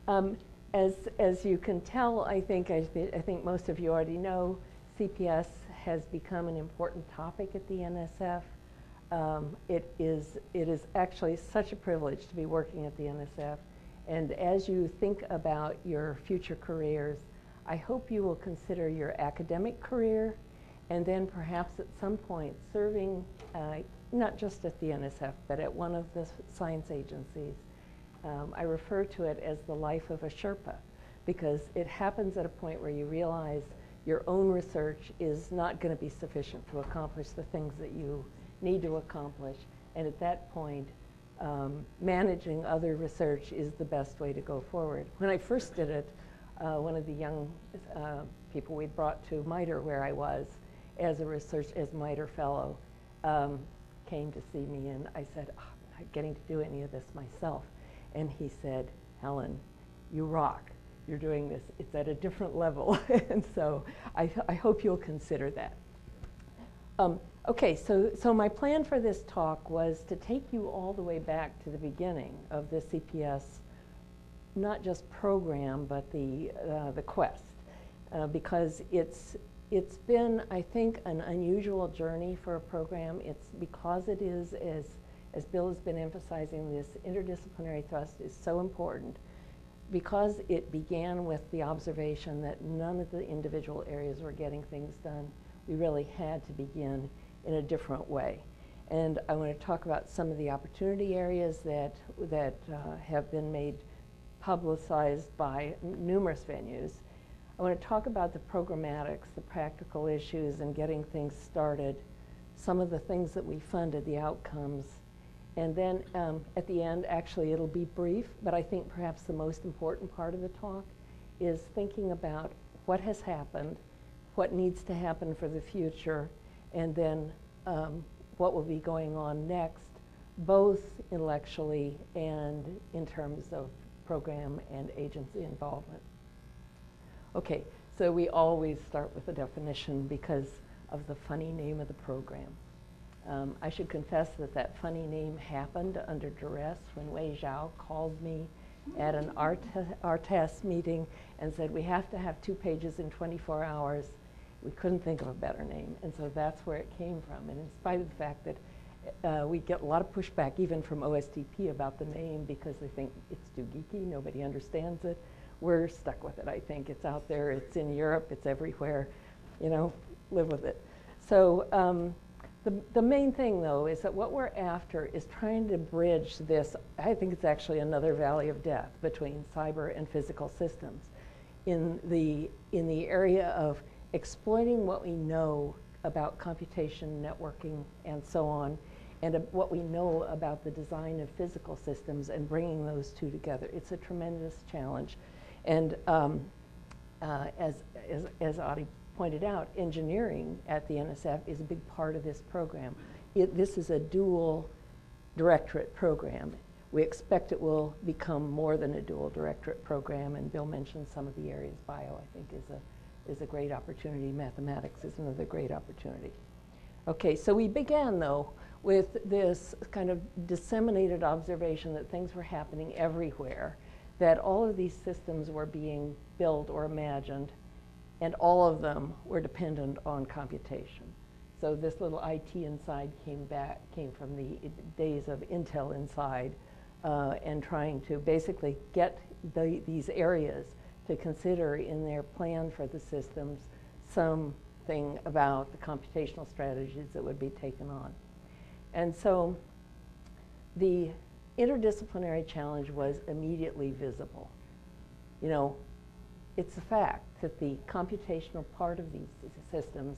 As you can tell, I think most of you already know, CPS has become an important topic at the NSF. It is actually such a privilege to be working at the NSF. And as you think about your future careers, I hope you will consider your academic career and then perhaps at some point serving, not just at the NSF, but at one of the science agencies. I refer to it as the life of a Sherpa, because it happens at a point where you realize your own research is not going to be sufficient to accomplish the things that you need to accomplish. And at that point, managing other research is the best way to go forward. When I first did it, one of the young people we brought to MITRE, where I was, as MITRE fellow, came to see me, and I said, oh, I'm not getting to do any of this myself. And he said, Helen, you rock. You're doing this. It's at a different level. And so I hope you'll consider that. Okay, so my plan for this talk was to take you all the way back to the beginning of the CPS, not just program, but the quest, because it's been, I think, an unusual journey for a program. It's because it is, as Bill has been emphasizing, this interdisciplinary thrust is so important, because it began with the observation that none of the individual areas were getting things done. We really had to begin in a different way. And I want to talk about some of the opportunity areas that have been made publicized by numerous venues. I want to talk about the programmatics, the practical issues, and getting things started, some of the things that we funded, the outcomes. And then at the end, actually it'll be brief, but I think perhaps the most important part of the talk is thinking about what has happened, what needs to happen for the future, and then what will be going on next, both intellectually and in terms of program and agency involvement. Okay, so we always start with a definition because of the funny name of the program. I should confess that funny name happened under duress when Wei Zhao called me at an RTAS meeting and said, we have to have 2 pages in 24 hours. We couldn't think of a better name, and so that's where it came from. And in spite of the fact that we get a lot of pushback even from OSTP about the name because they think it's too geeky, nobody understands it, we're stuck with it, I think. It's out there, it's in Europe, it's everywhere, you know, live with it. So the main thing, though, is that what we're after is trying to bridge this, I think it's actually another valley of death between cyber and physical systems in the area of exploiting what we know about computation, networking, and so on, and what we know about the design of physical systems and bringing those two together. It's a tremendous challenge. And as Adi pointed out, engineering at the NSF is a big part of this program. This is a dual directorate program. We expect it will become more than a dual directorate program, and Bill mentioned some of the areas. Bio, I think, is a great opportunity. Mathematics is another great opportunity. Okay, so we began, though, with this kind of disseminated observation that things were happening everywhere, that all of these systems were being built or imagined, and all of them were dependent on computation. So this little IT Inside came from the days of Intel Inside, and trying to basically get these areas to consider in their plan for the systems something about the computational strategies that would be taken on. And so the interdisciplinary challenge was immediately visible. You know, it's a fact that the computational part of these systems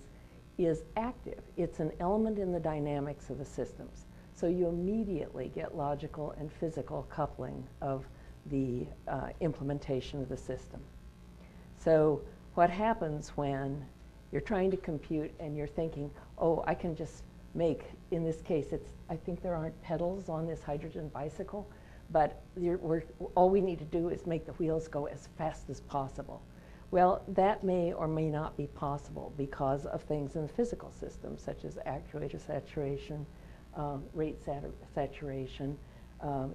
is active. It's an element in the dynamics of the systems. So you immediately get logical and physical coupling of the implementation of the system. So what happens when you're trying to compute and you're thinking, oh, I can just make, in this case, I think there aren't pedals on this hydrogen bicycle, but all we need to do is make the wheels go as fast as possible. Well, that may or may not be possible because of things in the physical system, such as actuator saturation, rate saturation,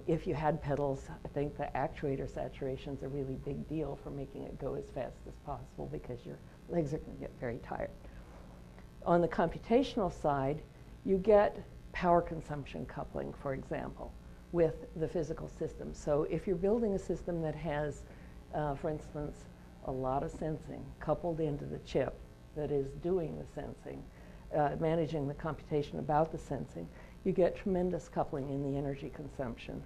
If you had pedals, I think the actuator saturation is a really big deal for making it go as fast as possible because your legs are going to get very tired. On the computational side, you get power consumption coupling, for example, with the physical system. So if you're building a system that has, for instance, a lot of sensing coupled into the chip that is doing the sensing, managing the computation about the sensing, you get tremendous coupling in the energy consumption.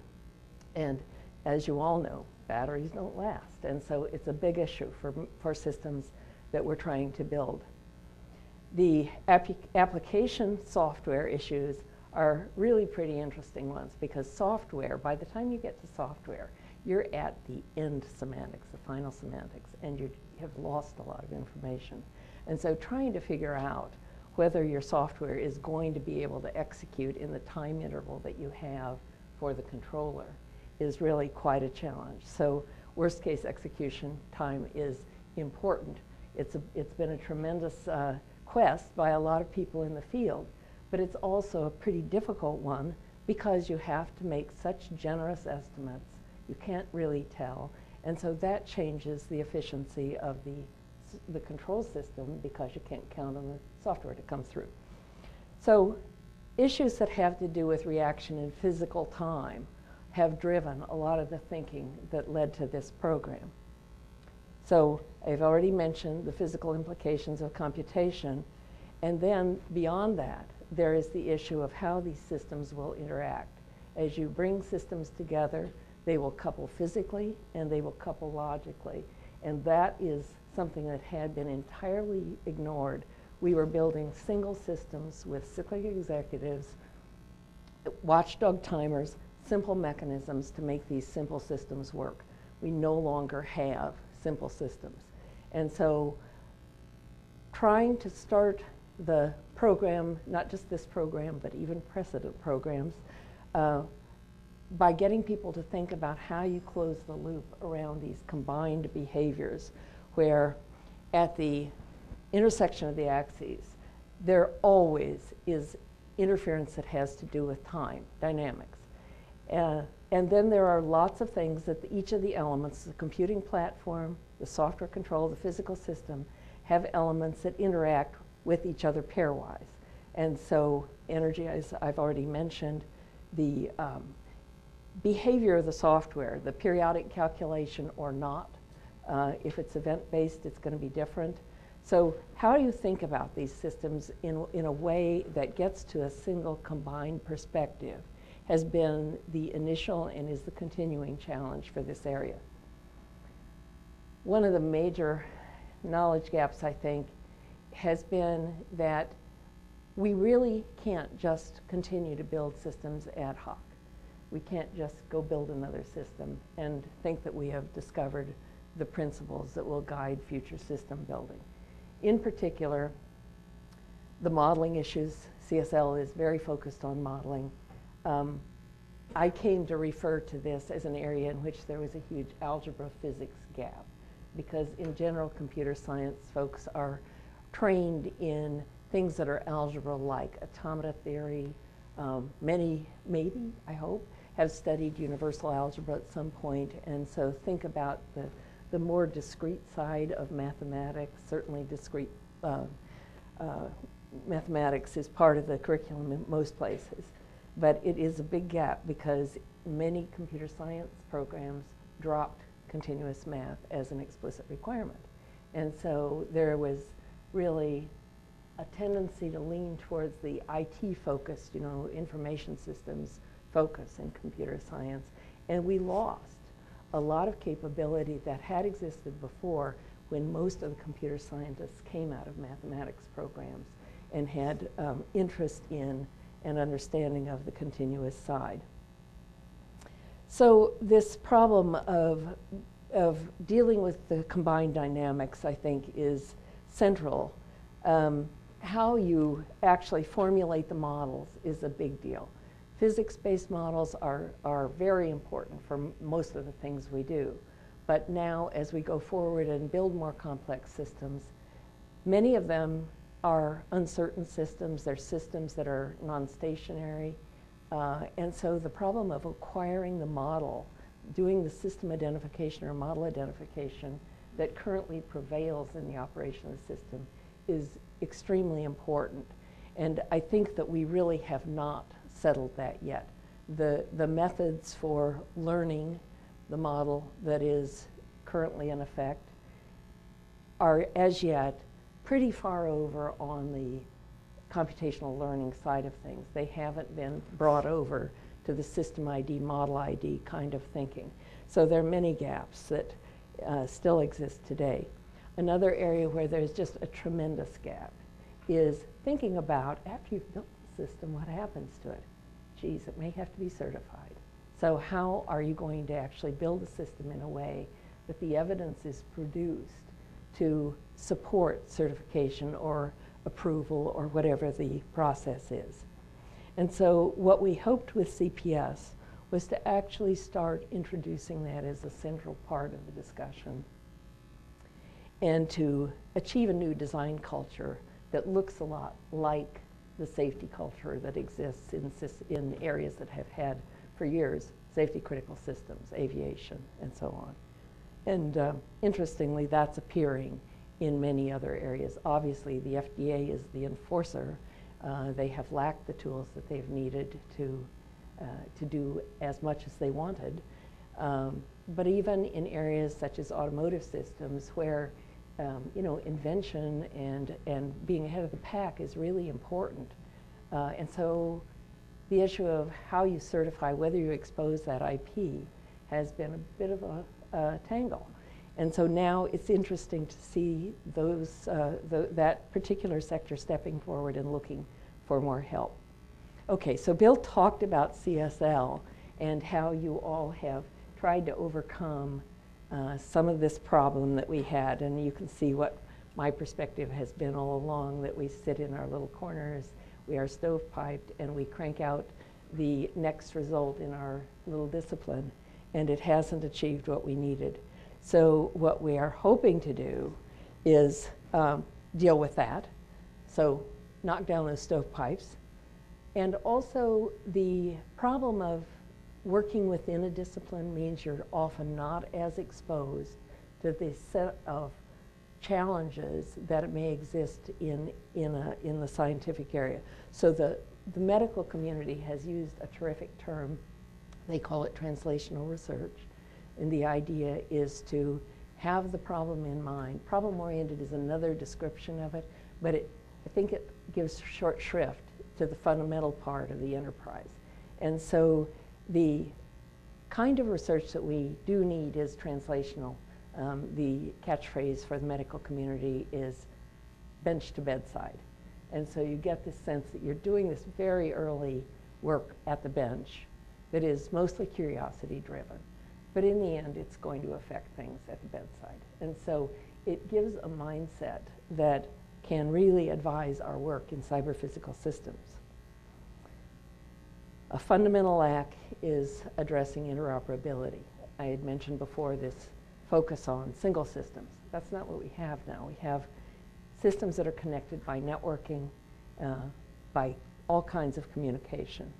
And as you all know, batteries don't last. And so it's a big issue for systems that we're trying to build. The application software issues are really pretty interesting ones because software, by the time you get to software, you're at the end semantics, the final semantics, and you have lost a lot of information. And so trying to figure out whether your software is going to be able to execute in the time interval that you have for the controller is really quite a challenge. So worst case execution time is important. It's been a tremendous quest by a lot of people in the field, but it's also a pretty difficult one because you have to make such generous estimates. You can't really tell. And so that changes the efficiency of the control system because you can't count on the software to come through. So issues that have to do with reaction in physical time have driven a lot of the thinking that led to this program. So I've already mentioned the physical implications of computation, and then beyond that, there is the issue of how these systems will interact. As you bring systems together, they will couple physically and they will couple logically, and that is something that had been entirely ignored. We were building single systems with cyclic executives, watchdog timers, simple mechanisms to make these simple systems work. We no longer have simple systems. And so trying to start the program, not just this program, but even precedent programs, by getting people to think about how you close the loop around these combined behaviors where at the intersection of the axes, there always is interference that has to do with time, dynamics. And then there are lots of things that each of the elements, the computing platform, the software control, the physical system, have elements that interact with each other pairwise. And so energy, as I've already mentioned, the behavior of the software, the periodic calculation or not. If it's event-based, it's going to be different. So how do you think about these systems in a way that gets to a single combined perspective has been the initial and is the continuing challenge for this area. One of the major knowledge gaps, I think, has been that we really can't just continue to build systems ad hoc. We can't just go build another system and think that we have discovered the principles that will guide future system building. In particular, the modeling issues. CSL is very focused on modeling. I came to refer to this as an area in which there was a huge algebra physics gap, because in general computer science folks are trained in things that are algebra-like, automata theory. Many, maybe, I hope, have studied universal algebra at some point, and so think about the more discrete side of mathematics. Certainly discrete mathematics is part of the curriculum in most places, but it is a big gap because many computer science programs dropped continuous math as an explicit requirement. And so there was really a tendency to lean towards the IT focused, information systems focus in computer science, and we lost a lot of capability that had existed before when most of the computer scientists came out of mathematics programs and had interest in and understanding of the continuous side. So this problem of dealing with the combined dynamics, I think, is central. How you actually formulate the models is a big deal. Physics-based models are very important for most of the things we do. But now, as we go forward and build more complex systems, many of them are uncertain systems. They're systems that are non-stationary. And so the problem of acquiring the model, doing the system identification or model identification that currently prevails in the operation of the system is extremely important. And I think that we really have not settled that yet. The methods for learning the model that is currently in effect are as yet pretty far over on the computational learning side of things. They haven't been brought over to the system ID, model ID kind of thinking. So there are many gaps that still exist today. Another area where there's just a tremendous gap is thinking about, after you've built the system, what happens to it? Geez, it may have to be certified. So how are you going to actually build a system in a way that the evidence is produced to support certification or approval or whatever the process is? And so what we hoped with CPS was to actually start introducing that as a central part of the discussion and to achieve a new design culture that looks a lot like the safety culture that exists in areas that have had for years safety critical systems, aviation, and so on. And interestingly, that's appearing in many other areas. Obviously, the FDA is the enforcer. They have lacked the tools that they've needed to do as much as they wanted. But even in areas such as automotive systems where invention and being ahead of the pack is really important. And so the issue of how you certify whether you expose that IP has been a bit of a tangle. And so now it's interesting to see that particular sector stepping forward and looking for more help. Okay, so Bill talked about CSL and how you all have tried to overcome some of this problem that we had, and you can see what my perspective has been all along, that we sit in our little corners, we are stovepiped, and we crank out the next result in our little discipline, and it hasn't achieved what we needed. So what we are hoping to do is deal with that, so knock down those stovepipes, and also the problem of working within a discipline means you're often not as exposed to the set of challenges that may exist in the scientific area. So the medical community has used a terrific term. They call it translational research. And the idea is to have the problem in mind. Problem-oriented is another description of it, but I think it gives short shrift to the fundamental part of the enterprise. And so the kind of research that we do need is translational. The catchphrase for the medical community is bench to bedside. And so you get this sense that you're doing this very early work at the bench that is mostly curiosity driven. But in the end, it's going to affect things at the bedside. And so it gives a mindset that can really advise our work in cyber-physical systems. A fundamental lack is addressing interoperability. I had mentioned before this focus on single systems. That's not what we have now. We have systems that are connected by networking, by all kinds of communication.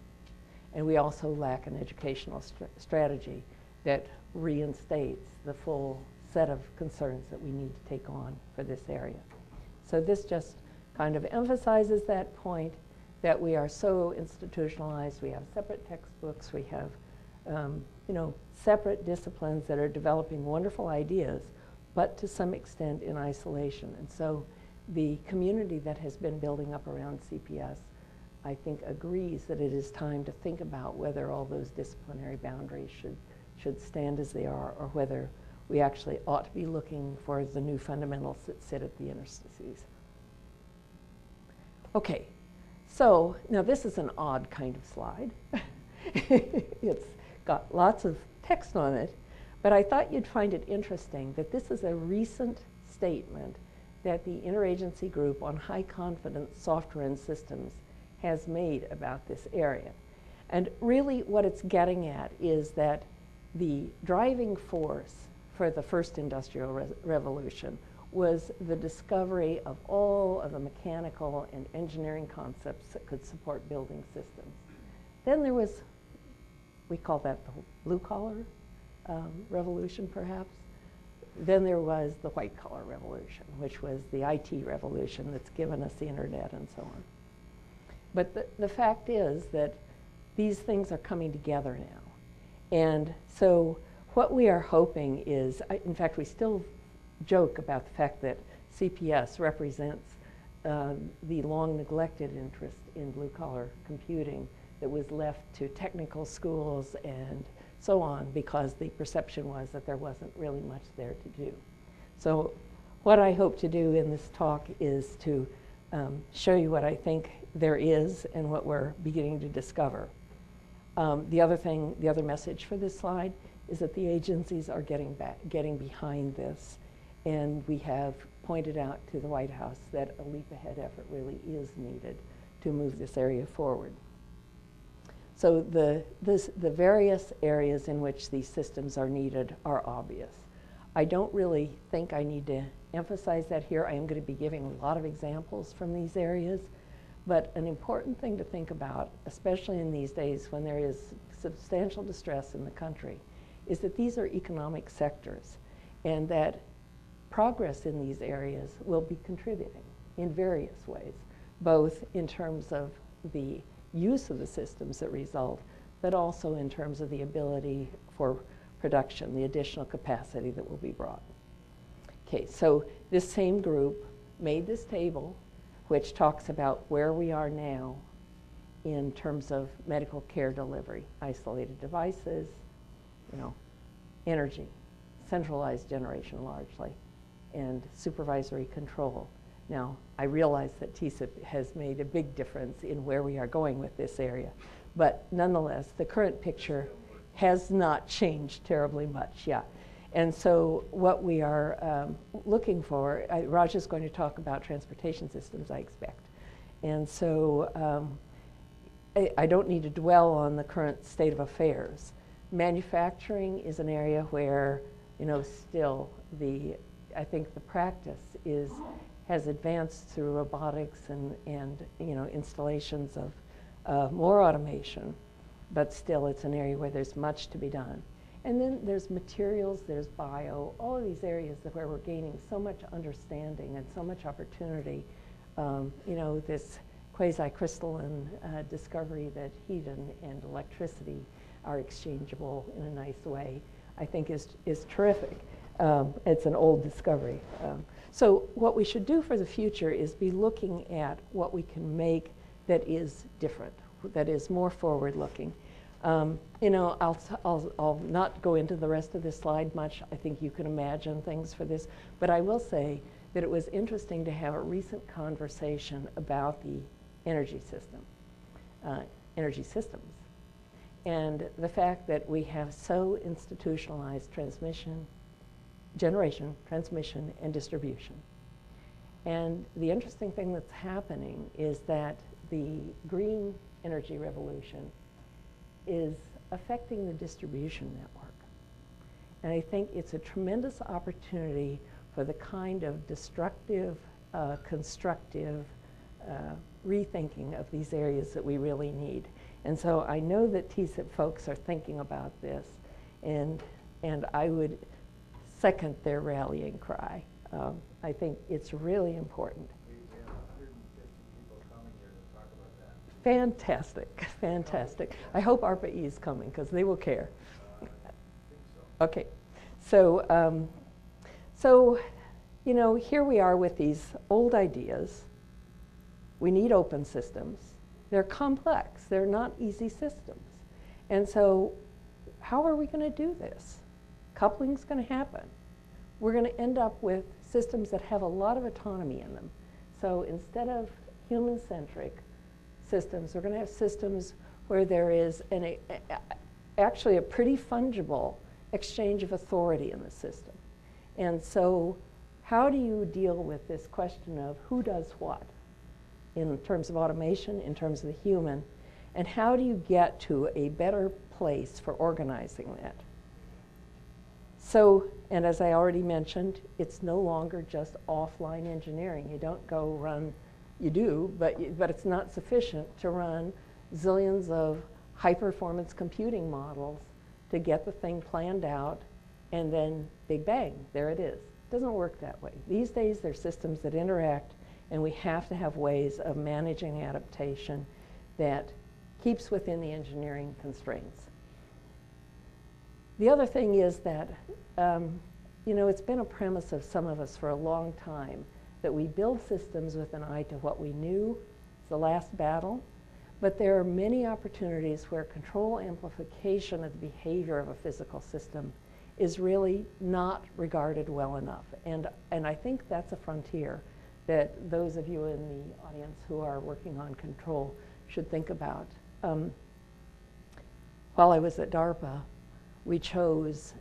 And we also lack an educational strategy that reinstates the full set of concerns that we need to take on for this area. So this just kind of emphasizes that point that we are so institutionalized. We have separate textbooks. We have separate disciplines that are developing wonderful ideas, but to some extent in isolation. And so the community that has been building up around CPS, I think, agrees that it is time to think about whether all those disciplinary boundaries should stand as they are, or whether we actually ought to be looking for the new fundamentals that sit at the interstices. Okay, so now this is an odd kind of slide. It's got lots of text on it, but I thought you'd find it interesting that this is a recent statement that the Interagency Group on High Confidence Software and Systems has made about this area. And really what it's getting at is that the driving force for the first industrial revolution was the discovery of all of the mechanical and engineering concepts that could support building systems. Then there was, we call that the blue-collar revolution, perhaps. Then there was the white-collar revolution, which was the IT revolution that's given us the internet and so on. But the fact is that these things are coming together now. And so what we are hoping is, in fact, we still joke about the fact that CPS represents the long neglected interest in blue-collar computing that was left to technical schools and so on, because the perception was that there wasn't really much there to do. So what I hope to do in this talk is to show you what I think there is and what we're beginning to discover. The other message for this slide is that the agencies are getting behind this, and we have pointed out to the White House that a leap ahead effort really is needed to move this area forward. So the various areas in which these systems are needed are obvious. I don't really think I need to emphasize that here. I am going to be giving a lot of examples from these areas, but an important thing to think about, especially in these days when there is substantial distress in the country, is that these are economic sectors, and that progress in these areas will be contributing in various ways, both in terms of the use of the systems that result, but also in terms of the ability for production, the additional capacity that will be brought. Okay, so this same group made this table, which talks about where we are now in terms of medical care delivery, isolated devices, energy, centralized generation largely, and supervisory control. Now, I realize that TSIP has made a big difference in where we are going with this area, but nonetheless, the current picture has not changed terribly much, yeah. And so what we are looking for, Raj is going to talk about transportation systems, I expect. And so I don't need to dwell on the current state of affairs. Manufacturing is an area where, still I think the practice has advanced through robotics and installations of more automation, but still it's an area where there's much to be done. And then there's materials, there's bio, all of these areas where we're gaining so much understanding and so much opportunity. This quasi-crystalline discovery that heat and electricity are exchangeable in a nice way, I think is terrific. It's an old discovery. So what we should do for the future is be looking at what we can make that is different, that is more forward-looking. I'll not go into the rest of this slide much. I think you can imagine things for this, but I will say that it was interesting to have a recent conversation about the energy system, energy systems, and the fact that we have so institutionalized generation, transmission, and distribution. And the interesting thing that's happening is that the green energy revolution is affecting the distribution network. And I think it's a tremendous opportunity for the kind of destructive, constructive rethinking of these areas that we really need. And so I know that TSIP folks are thinking about this, and I would second their rallying cry. I think it's really important. We have 150 people coming here to talk about that. Fantastic, fantastic. I hope ARPA-E is coming because they will care. I think so. Okay, so here we are with these old ideas. We need open systems. They're complex. They're not easy systems. And so how are we going to do this? Coupling's going to happen. We're going to end up with systems that have a lot of autonomy in them. So instead of human-centric systems, we're going to have systems where there is actually a pretty fungible exchange of authority in the system. And so how do you deal with this question of who does what in terms of automation, in terms of the human, and how do you get to a better place for organizing that? So, and as I already mentioned, it's no longer just offline engineering. You don't go run, you do, but it's not sufficient to run zillions of high-performance computing models to get the thing planned out, and then big bang, there it is. It doesn't work that way. These days, there's systems that interact, and we have to have ways of managing adaptation that keeps within the engineering constraints. The other thing is that, it's been a premise of some of us for a long time that we build systems with an eye to what we knew, the last battle, but there are many opportunities where control amplification of the behavior of a physical system is really not regarded well enough. And I think that's a frontier that those of you in the audience who are working on control should think about. While I was at DARPA, we chose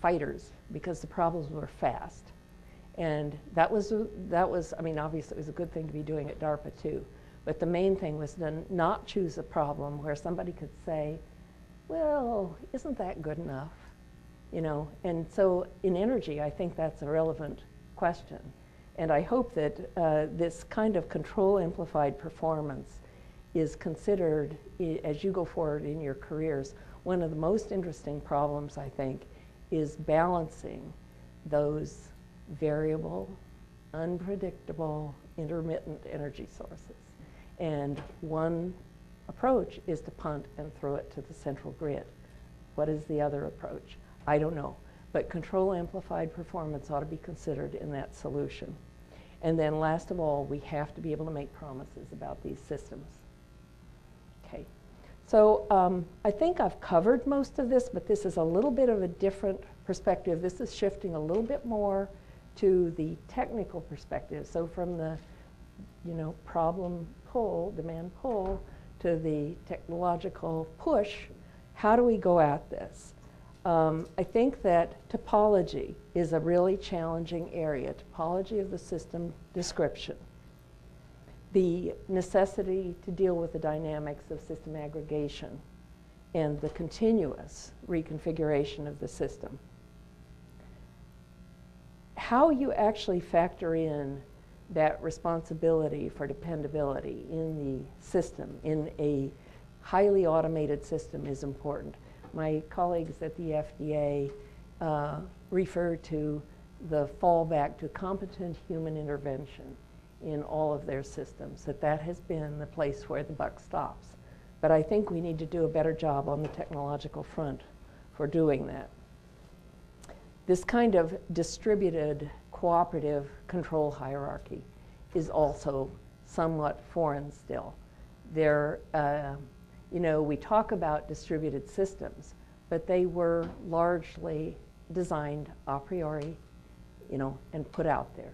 fighters because the problems were fast. And that was, I mean, obviously it was a good thing to be doing at DARPA too, but the main thing was to not choose a problem where somebody could say, well, isn't that good enough? And so in energy, I think that's a relevant question. And I hope that this kind of control amplified performance is considered, as you go forward in your careers, one of the most interesting problems, I think, is balancing those variable, unpredictable, intermittent energy sources. And one approach is to punt and throw it to the central grid. What is the other approach? I don't know. But control amplified performance ought to be considered in that solution. And then last of all, we have to be able to make promises about these systems. Okay. So I think I've covered most of this, but this is a little bit of a different perspective. This is shifting a little bit more to the technical perspective. So from the problem pull, demand pull, to the technological push, how do we go at this? I think that topology is a really challenging area, topology of the system description. The necessity to deal with the dynamics of system aggregation and the continuous reconfiguration of the system. How you actually factor in that responsibility for dependability in the system, in a highly automated system, is important. My colleagues at the FDA refer to the fallback to competent human intervention in all of their systems, that has been the place where the buck stops. But I think we need to do a better job on the technological front for doing that. This kind of distributed cooperative control hierarchy is also somewhat foreign still. There, we talk about distributed systems, but they were largely designed a priori, and put out there.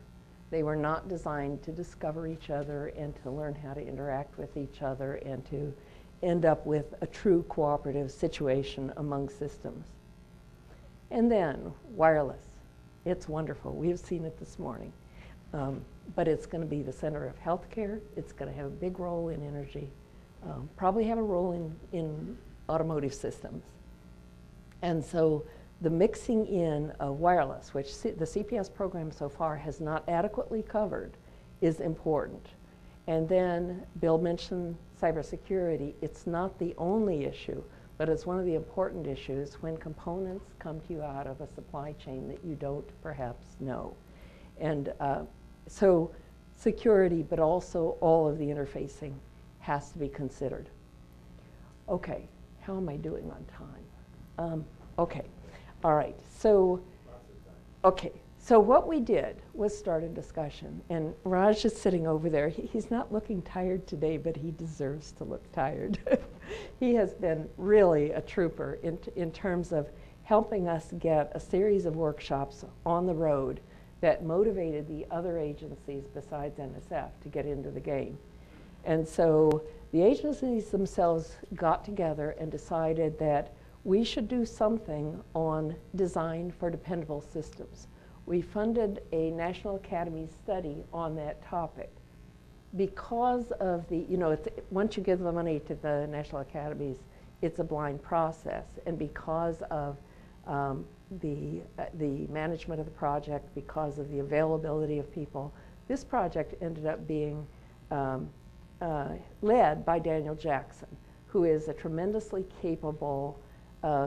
They were not designed to discover each other and to learn how to interact with each other and to end up with a true cooperative situation among systems. And then wireless. It's wonderful. We have seen it this morning. But it's going to be the center of healthcare. It's going to have a big role in energy, probably have a role in automotive systems. And so the mixing in of wireless, which the CPS program so far has not adequately covered, is important. And then Bill mentioned cybersecurity. It's not the only issue, but it's one of the important issues when components come to you out of a supply chain that you don't perhaps know. And so security, but also all of the interfacing has to be considered. Okay, how am I doing on time? Okay, all right, so, okay. So what we did was start a discussion, and Raj is sitting over there. He's not looking tired today, but he deserves to look tired. He has been really a trooper in terms of helping us get a series of workshops on the road that motivated the other agencies besides NSF to get into the game. And so the agencies themselves got together and decided that we should do something on design for dependable systems. We funded a National Academy study on that topic. Because of the, once you give the money to the National Academies, it's a blind process. And because of the management of the project, because of the availability of people, this project ended up being led by Daniel Jackson, who is a tremendously capable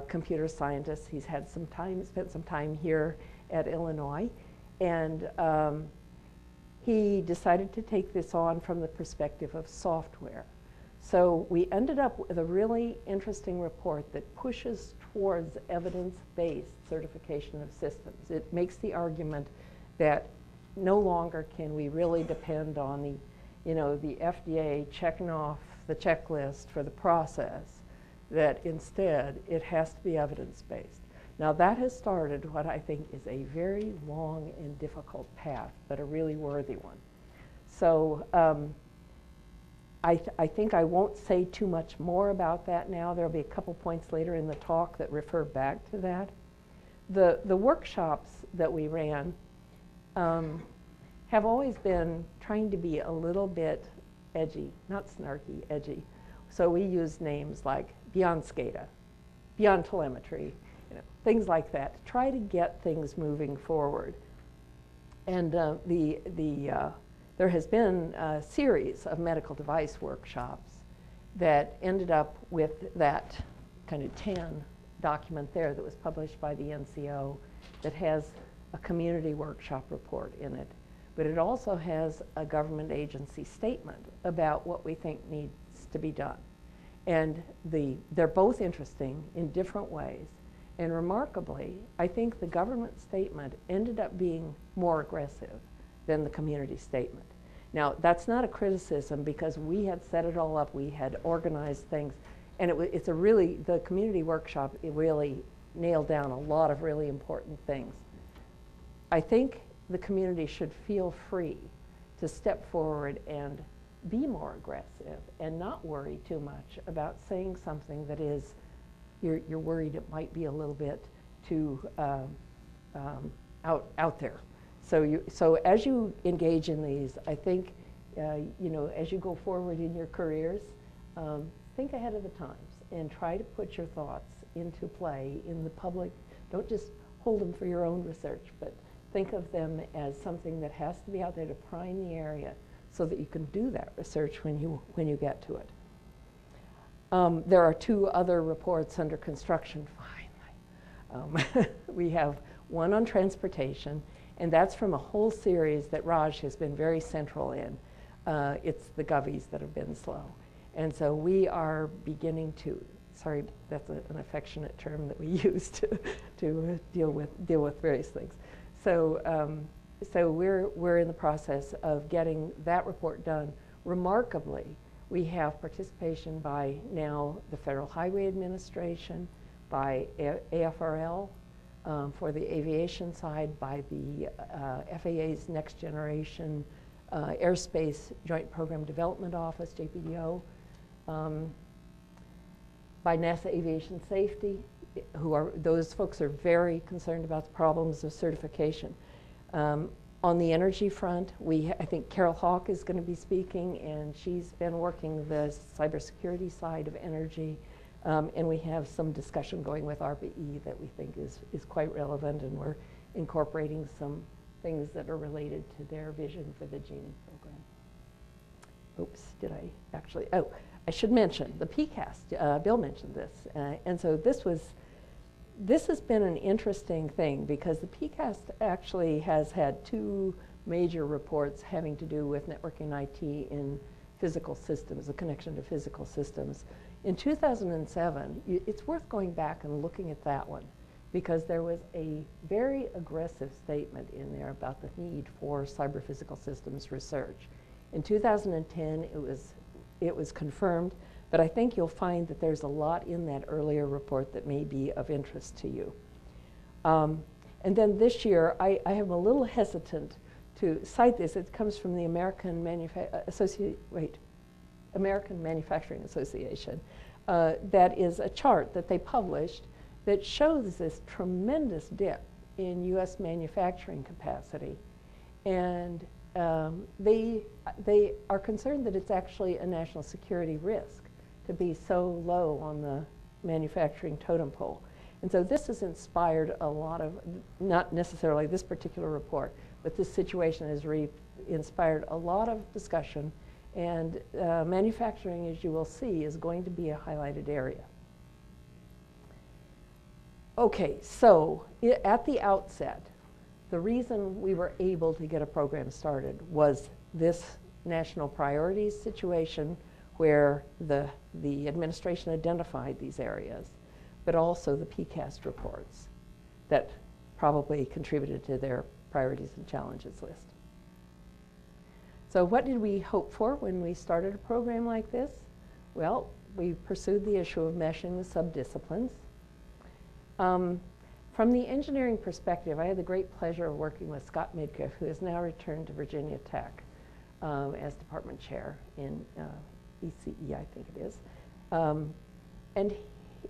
computer scientist. He's had some time, spent some time here at Illinois, and he decided to take this on from the perspective of software. So we ended up with a really interesting report that pushes towards evidence-based certification of systems. It makes the argument that no longer can we really depend on the FDA checking off the checklist for the process, that instead it has to be evidence-based. Now that has started what I think is a very long and difficult path, but a really worthy one. So I think I won't say too much more about that now. There'll be a couple points later in the talk that refer back to that. The workshops that we ran have always been trying to be a little bit edgy, not snarky, edgy. So we use names like beyond SCADA, beyond telemetry, things like that, to try to get things moving forward. And there has been a series of medical device workshops that ended up with that kind of 10 document there that was published by the NCO that has a community workshop report in it. But it also has a government agency statement about what we think needs to be done. And they're both interesting in different ways. And remarkably, I think the government statement ended up being more aggressive than the community statement. Now, that's not a criticism because we had set it all up, we had organized things, and the community workshop, it really nailed down a lot of really important things. I think the community should feel free to step forward and be more aggressive and not worry too much about saying something that is, you're worried it might be a little bit too out there. So as you engage in these, I think, as you go forward in your careers, think ahead of the times and try to put your thoughts into play in the public. Don't just hold them for your own research, but think of them as something that has to be out there to prime the area so that you can do that research when you get to it. There are 2 other reports under construction, finally. We have one on transportation, and that's from a whole series that Raj has been very central in. It's the govies that have been slow. And so we are beginning to, sorry, that's an affectionate term that we use to deal with various things. So, so we're in the process of getting that report done. Remarkably, we have participation by now the Federal Highway Administration, by AFRL for the aviation side, by the FAA's Next Generation Airspace Joint Program Development Office, JPDO, by NASA Aviation Safety, those folks are very concerned about the problems of certification. On the energy front, I think Carol Hawk is going to be speaking, and she's been working the cybersecurity side of energy, and we have some discussion going with RBE that we think is quite relevant, and we're incorporating some things that are related to their vision for the Genie program. Oops, did I actually? Oh, I should mention the PCAST. Bill mentioned this, and so this has been an interesting thing because the PCAST actually has had 2 major reports having to do with networking IT in physical systems, the connection to physical systems. In 2007, it's worth going back and looking at that one because there was a very aggressive statement in there about the need for cyber-physical systems research. In 2010, it was confirmed. But I think you'll find that there's a lot in that earlier report that may be of interest to you. And then this year, I am a little hesitant to cite this. It comes from the American Manufacturing Association. That is a chart that they published that shows this tremendous dip in U.S. manufacturing capacity. And they are concerned that it's actually a national security risk to be so low on the manufacturing totem pole. And so this has inspired a lot of, not necessarily this particular report, but this situation has inspired a lot of discussion And manufacturing, as you will see, is going to be a highlighted area. Okay, so at the outset, the reason we were able to get a program started was this national priorities situation where the administration identified these areas, but also the PCAST reports that probably contributed to their priorities and challenges list. So what did we hope for when we started a program like this? Well, we pursued the issue of meshing the subdisciplines. From the engineering perspective, I had the great pleasure of working with Scott Midkiff, who has now returned to Virginia Tech as department chair in ECE, I think it is. And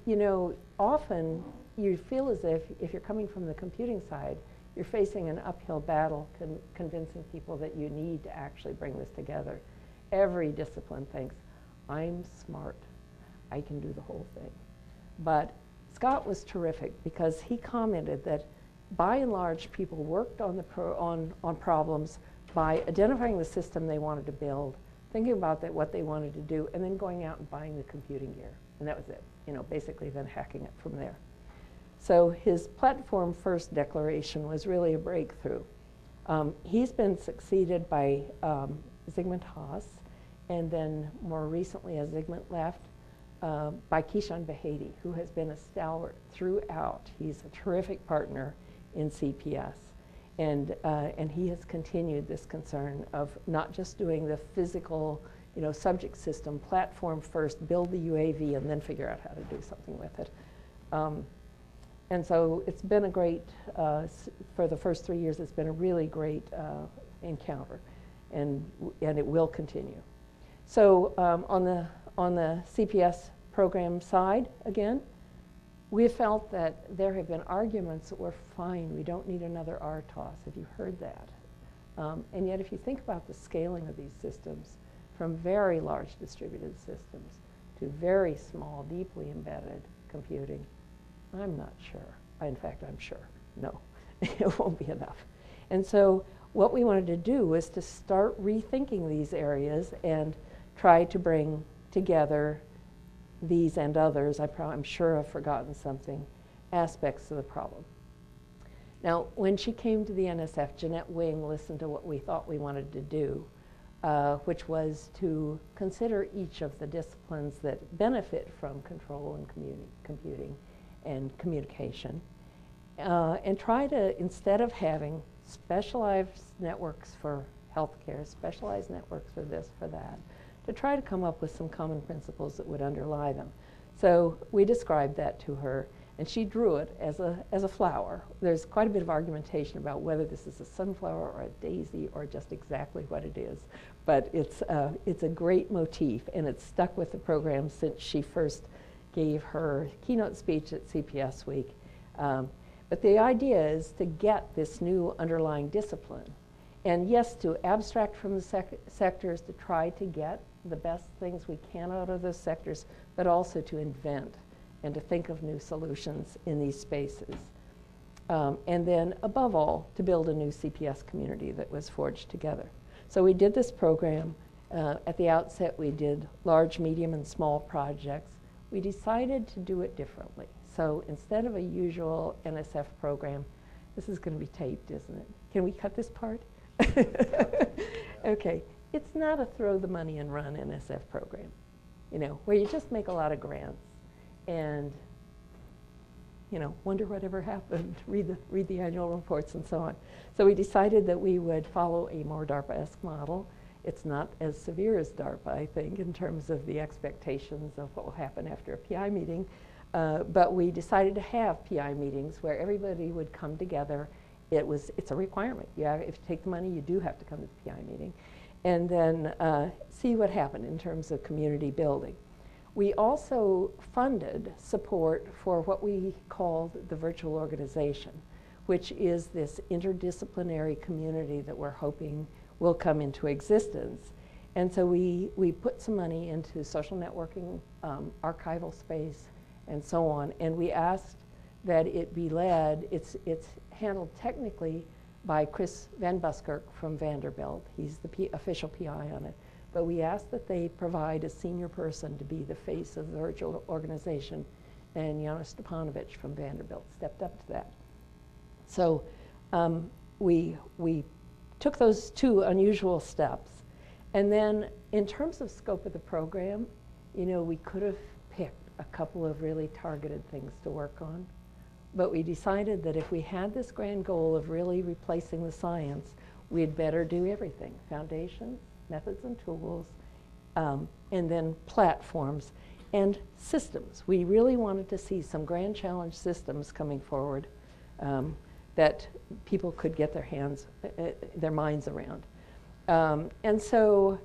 you know, often you feel as if you're coming from the computing side, you're facing an uphill battle convincing people that you need to actually bring this together. Every discipline thinks, I'm smart, I can do the whole thing. But Scott was terrific because he commented that by and large people worked on on problems by identifying the system they wanted to build, thinking about what they wanted to do, and then going out and buying the computing gear. And that was it, you know, basically then hacking it from there. So his platform first declaration was really a breakthrough. He's been succeeded by Zygmunt Haas, and then more recently, as Zygmunt left, by Kishan Behati, who has been a stalwart throughout. He's a terrific partner in CPS. And he has continued this concern of not just doing the physical, you know, subject system platform first, build the UAV, and then figure out how to do something with it. And so it's been a great, for the first 3 years, it's been a really great encounter, and it will continue. So on the CPS program side, again, we felt that there have been arguments that we're fine, we don't need another RTOS. Have you heard that? And yet if you think about the scaling of these systems, from very large distributed systems to very small, deeply embedded computing, I'm not sure. In fact, I'm sure. No, it won't be enough. And so what we wanted to do was to start rethinking these areas and try to bring together these and others, I'm sure I've forgotten something, aspects of the problem. Now, when she came to the NSF, Jeanette Wing listened to what we thought we wanted to do, which was to consider each of the disciplines that benefit from control and computing and communication, and try to, instead of having specialized networks for healthcare, specialized networks for this, for that, to try to come up with some common principles that would underlie them. So we described that to her, and she drew it as a flower. There's quite a bit of argumentation about whether this is a sunflower or a daisy or just exactly what it is. But it's a great motif, and it's stuck with the program since she first gave her keynote speech at CPS Week. But the idea is to get this new underlying discipline. And yes, to abstract from the sectors to try to get the best things we can out of those sectors, but also to invent and to think of new solutions in these spaces. And then, above all, to build a new CPS community that was forged together. So we did this program. At the outset, we did large, medium, and small projects. We decided to do it differently. So instead of a usual NSF program, this is going to be taped, isn't it? Can we cut this part? Okay. It's not a throw the money and run NSF program, you know, where you just make a lot of grants and, you know, wonder whatever happened, read the annual reports and so on. So we decided that we would follow a more DARPA-esque model. It's not as severe as DARPA, I think, in terms of the expectations of what will happen after a PI meeting. But we decided to have PI meetings where everybody would come together. It's a requirement. Yeah, if you take the money, you do have to come to the PI meeting. And then see what happened in terms of community building. We also funded support for what we called the virtual organization, which is this interdisciplinary community that we're hoping will come into existence. And so we put some money into social networking, archival space, and so on. And we asked that it be led, it's handled technically by Chris Van Buskirk from Vanderbilt. He's the official PI on it. but we asked that they provide a senior person to be the face of the virtual organization, and Jana Stepanovic from Vanderbilt stepped up to that. So we took those two unusual steps, and then in terms of scope of the program, you know, we could have picked a couple of really targeted things to work on, but we decided that if we had this grand goal of really replacing the science, we'd better do everything: foundations, methods and tools, and then platforms and systems. We really wanted to see some grand challenge systems coming forward that people could get their minds around. And so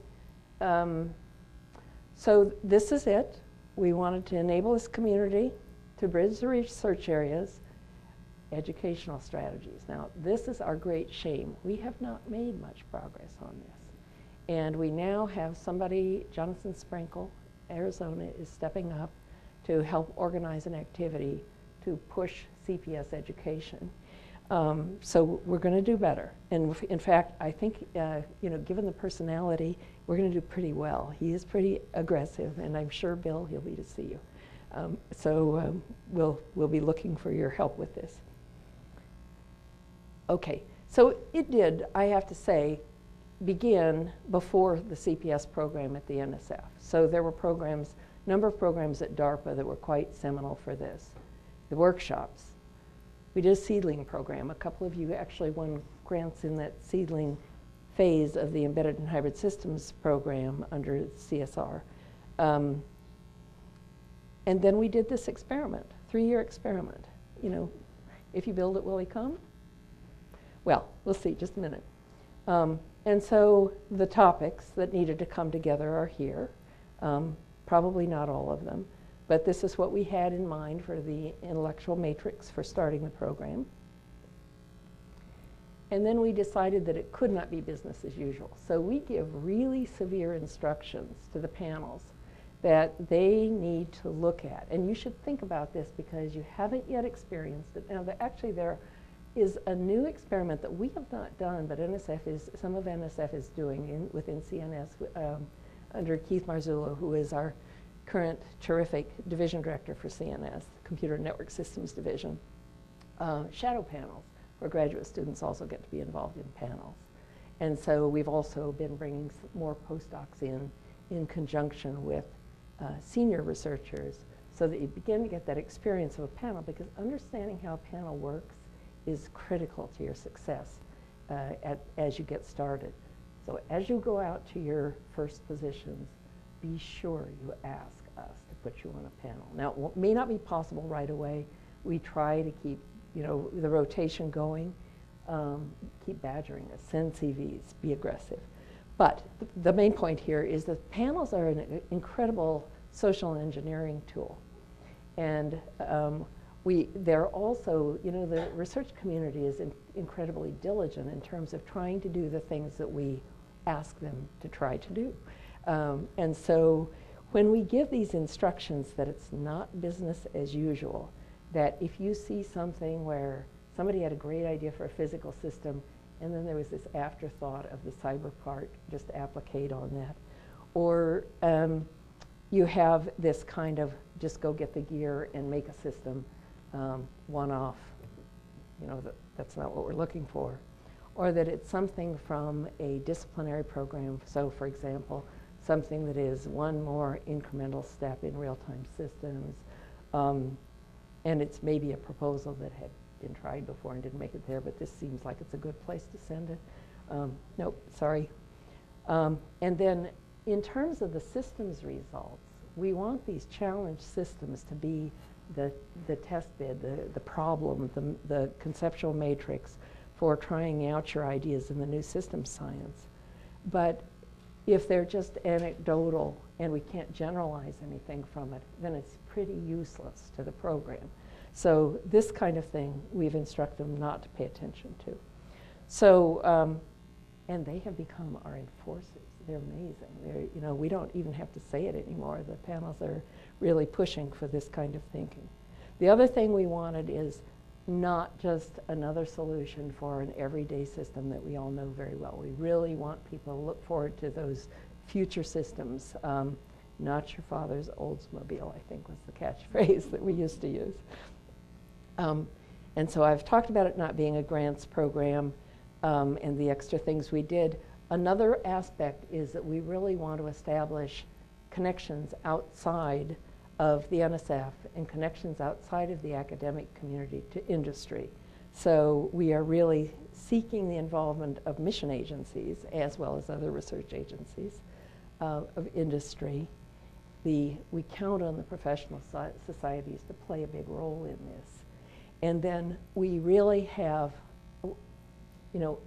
this is it. We wanted to enable this community to bridge the research areas, educational strategies. Now, this is our great shame. We have not made much progress on this. And we now have somebody, Jonathan Sprinkle, Arizona, is stepping up to help organize an activity to push CPS education. So we're going to do better. And in fact, I think, you know, given the personality, we're going to do pretty well. He is pretty aggressive, and I'm sure, Bill, he'll be to see you. We'll be looking for your help with this. Okay, so it did, I have to say, begin before the CPS program at the NSF. So there were programs, number of programs at DARPA that were quite seminal for this. The workshops. We did a seedling program. A couple of you actually won grants in that seedling phase of the Embedded and Hybrid Systems program under CSR. And then we did this experiment, 3-year experiment. You know, if you build it, will he come? Well, we'll see, just a minute. And so the topics that needed to come together are here. Probably not all of them, but this is what we had in mind for the intellectual matrix for starting the program. And then we decided that it could not be business as usual. So we give really severe instructions to the panels that they need to look at. And you should think about this because you haven't yet experienced it. Now, actually, there is a new experiment that we have not done, but some of NSF is doing within CNS under Keith Marzullo, who is our current terrific division director for CNS, Computer Network Systems Division. Shadow panels, where graduate students also get to be involved in panels. And so we've also been bringing more postdocs in conjunction with senior researchers so that you begin to get that experience of a panel, because understanding how a panel works is critical to your success as you get started. So as you go out to your first positions, be sure you ask us to put you on a panel. Now, it may not be possible right away. We try to keep, you know, the rotation going, keep badgering us, send CVs, be aggressive. But the main point here is that panels are an incredible social engineering tool. And they're also, you know, the research community is incredibly diligent in terms of trying to do the things that we ask them to try to do. And so when we give these instructions that it's not business as usual, that if you see something where somebody had a great idea for a physical system and then there was this afterthought of the cyber part, just applicate on that. Or you have this kind of just go get the gear and make a system one-off. You know, that's not what we're looking for. Or that it's something from a disciplinary program. So, for example, something that is one more incremental step in real-time systems. And it's maybe a proposal that had been tried before and didn't make it there, but this seems like it's a good place to send it. Nope, sorry. And then in terms of the systems results, we want these challenge systems to be the test bed, the problem, the conceptual matrix for trying out your ideas in the new systems science. But if they're just anecdotal and we can't generalize anything from it, then it's pretty useless to the program. So this kind of thing, we've instructed them not to pay attention to. So, and they have become our enforcers. They're amazing. They're, you know, we don't even have to say it anymore. The panels are really pushing for this kind of thinking. The other thing we wanted is not just another solution for an everyday system that we all know very well. We really want people to look forward to those future systems. Not your father's Oldsmobile, I think was the catchphrase that we used to use. And so I've talked about it not being a grants program and the extra things we did. Another aspect is that we really want to establish connections outside of the NSF and connections outside of the academic community to industry. So we are really seeking the involvement of mission agencies as well as other research agencies of industry. We count on the professional societies to play a big role in this. And then we really have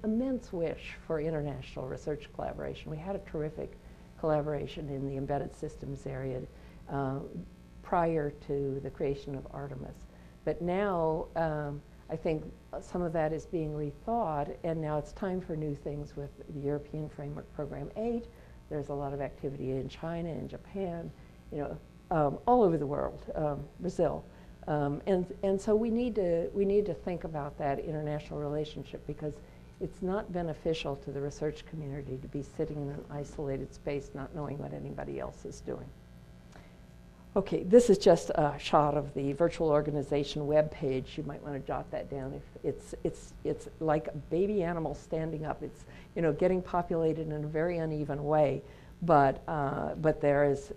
immense wish for international research collaboration. We had a terrific collaboration in the embedded systems area prior to the creation of Artemis. But now I think some of that is being rethought, and now it's time for new things with the European Framework Program 8. There's a lot of activity in China and Japan, all over the world, Brazil. And so we need to think about that international relationship, because it's not beneficial to the research community to be sitting in an isolated space not knowing what anybody else is doing. Okay, this is just a shot of the virtual organization web page. You might want to jot that down. If it's like a baby animal standing up. It's getting populated in a very uneven way, but there is,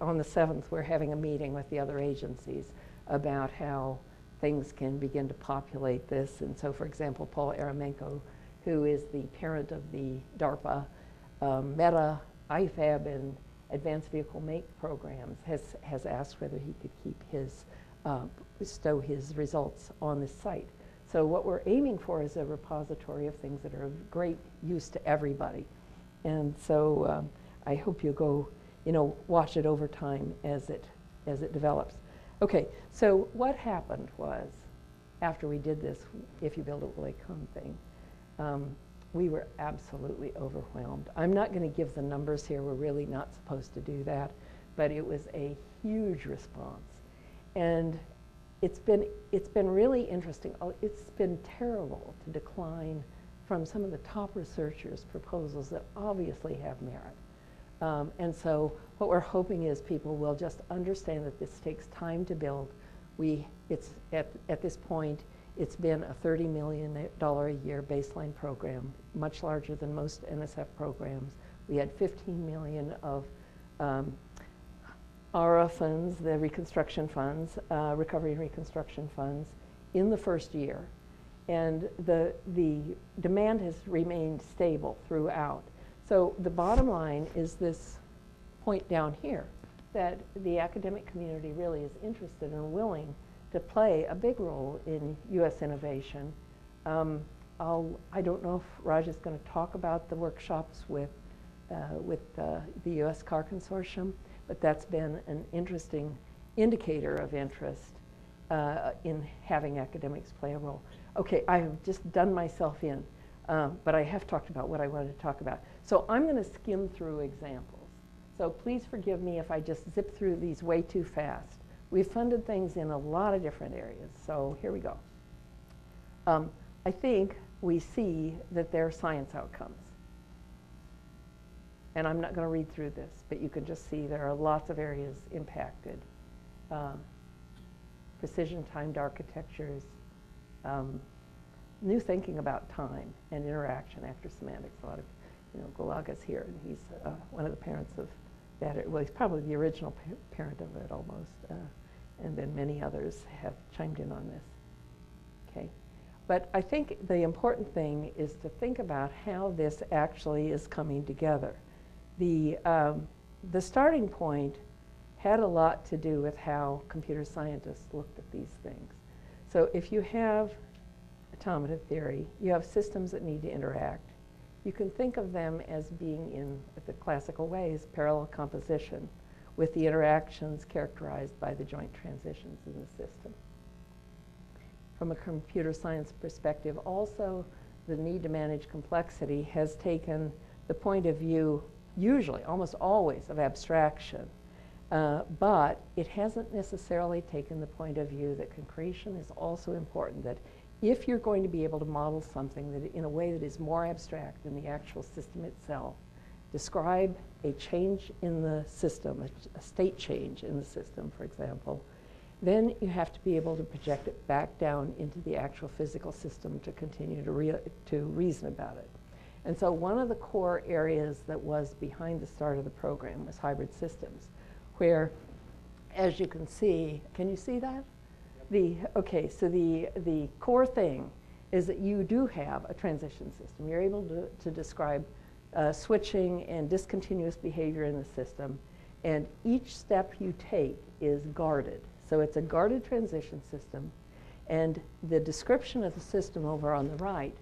on the 7th we're having a meeting with the other agencies about how things can begin to populate this. And so, for example, Paul Aramenko, who is the parent of the DARPA, Meta, IFAB, and Advanced Vehicle Make programs, has asked whether he could keep stow his results on this site. So what we're aiming for is a repository of things that are of great use to everybody. And so I hope you go, watch it over time as it develops. Okay, so what happened was, after we did this If You Build It, Will They Come thing, we were absolutely overwhelmed. I'm not going to give the numbers here. We're really not supposed to do that. But it was a huge response. And it's been really interesting. It's been terrible to decline from some of the top researchers' proposals that obviously have merit. And so what we're hoping is people will just understand that this takes time to build. It's at this point, it's been a $30 million a year baseline program, much larger than most NSF programs. We had $15 million of ARA funds, the reconstruction funds, recovery and reconstruction funds, in the first year. And the demand has remained stable throughout. So the bottom line is this point down here, that the academic community really is interested and willing to play a big role in U.S. innovation. I don't know if Raj is going to talk about the workshops with the U.S. CAR Consortium, but that's been an interesting indicator of interest in having academics play a role. Okay, I have just done myself in, but I have talked about what I wanted to talk about. So I'm going to skim through examples. So please forgive me if I just zip through these way too fast. We've funded things in a lot of different areas, so here we go. I think we see that there are science outcomes. And I'm not going to read through this, but you can just see there are lots of areas impacted. Precision timed architectures, new thinking about time and interaction, actor semantics. A lot of, Golaga's here, and he's one of the parents of that. Well, he's probably the original parent of it almost. And then many others have chimed in on this. Okay, but I think the important thing is to think about how this actually is coming together. The starting point had a lot to do with how computer scientists looked at these things. So if you have automata theory, you have systems that need to interact. You can think of them as being in the classical ways, parallel composition, with the interactions characterized by the joint transitions in the system. From a computer science perspective, also, the need to manage complexity has taken the point of view, usually, almost always, of abstraction. But it hasn't necessarily taken the point of view that concretion is also important, that if you're going to be able to model something that in a way that is more abstract than the actual system itself, describe a change in the system, a state change in the system, for example. Then you have to be able to project it back down into the actual physical system to continue to reason about it. And so one of the core areas that was behind the start of the program was hybrid systems, where, as you can see, can you see that? Okay, so the core thing is that you do have a transition system. You're able to describe switching and discontinuous behavior in the system, and each step you take is guarded. So it's a guarded transition system, and the description of the system over on the right,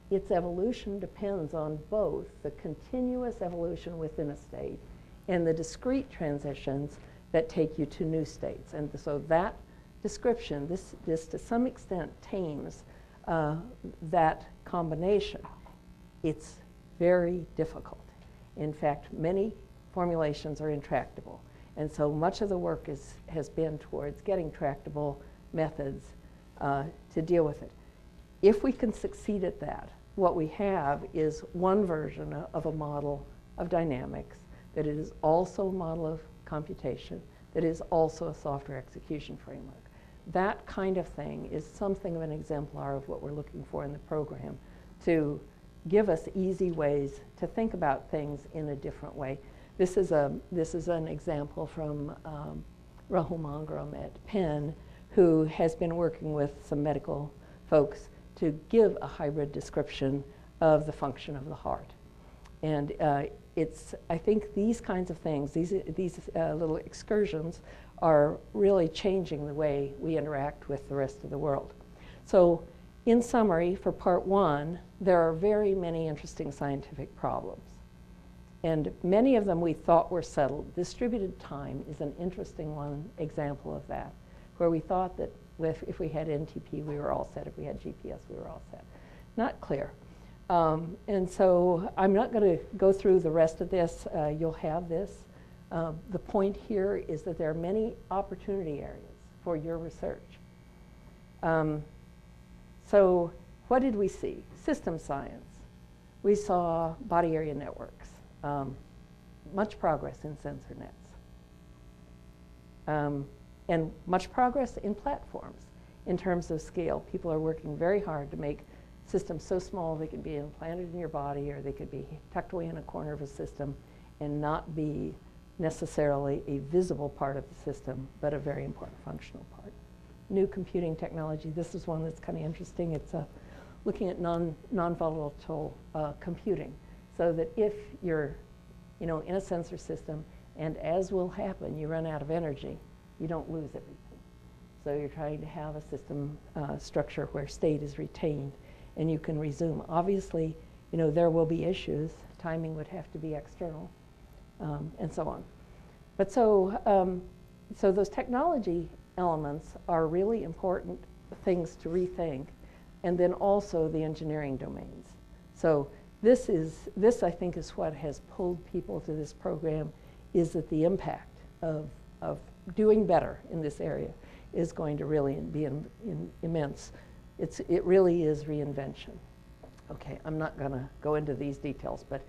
its evolution depends on both the continuous evolution within a state and the discrete transitions that take you to new states. And so that description, this to some extent tames that combination. It's very difficult. In fact, many formulations are intractable. And so much of the work has been towards getting tractable methods to deal with it. If we can succeed at that, what we have is one version of a model of dynamics that is also a model of computation, that is also a software execution framework. That kind of thing is something of an exemplar of what we're looking for in the program, to give us easy ways to think about things in a different way. This is an example from Rahul Mangaram at Penn, who has been working with some medical folks to give a hybrid description of the function of the heart. And I think these kinds of things, these little excursions, are really changing the way we interact with the rest of the world. So in summary, for part one, there are very many interesting scientific problems. And many of them we thought were settled. Distributed time is an interesting example of that, where we thought that if we had NTP, we were all set. If we had GPS, we were all set. Not clear. And so I'm not going to go through the rest of this. You'll have this. The point here is that there are many opportunity areas for your research. So what did we see? System science. We saw body area networks. Much progress in sensor nets. And much progress in platforms in terms of scale. People are working very hard to make systems so small they can be implanted in your body, or they could be tucked away in a corner of a system and not be necessarily a visible part of the system, but a very important functional part. New computing technology. This is one that's kind of interesting. It's looking at non-volatile computing, so that if you're in a sensor system, and as will happen, you run out of energy, you don't lose everything. So you're trying to have a system structure where state is retained and you can resume. Obviously, there will be issues. Timing would have to be external, and so on. But so those technology elements are really important things to rethink, and then also the engineering domains. So this I think is what has pulled people to this program, is that the impact of doing better in this area is going to really be immense. It really is reinvention. Okay, I'm not going to go into these details, but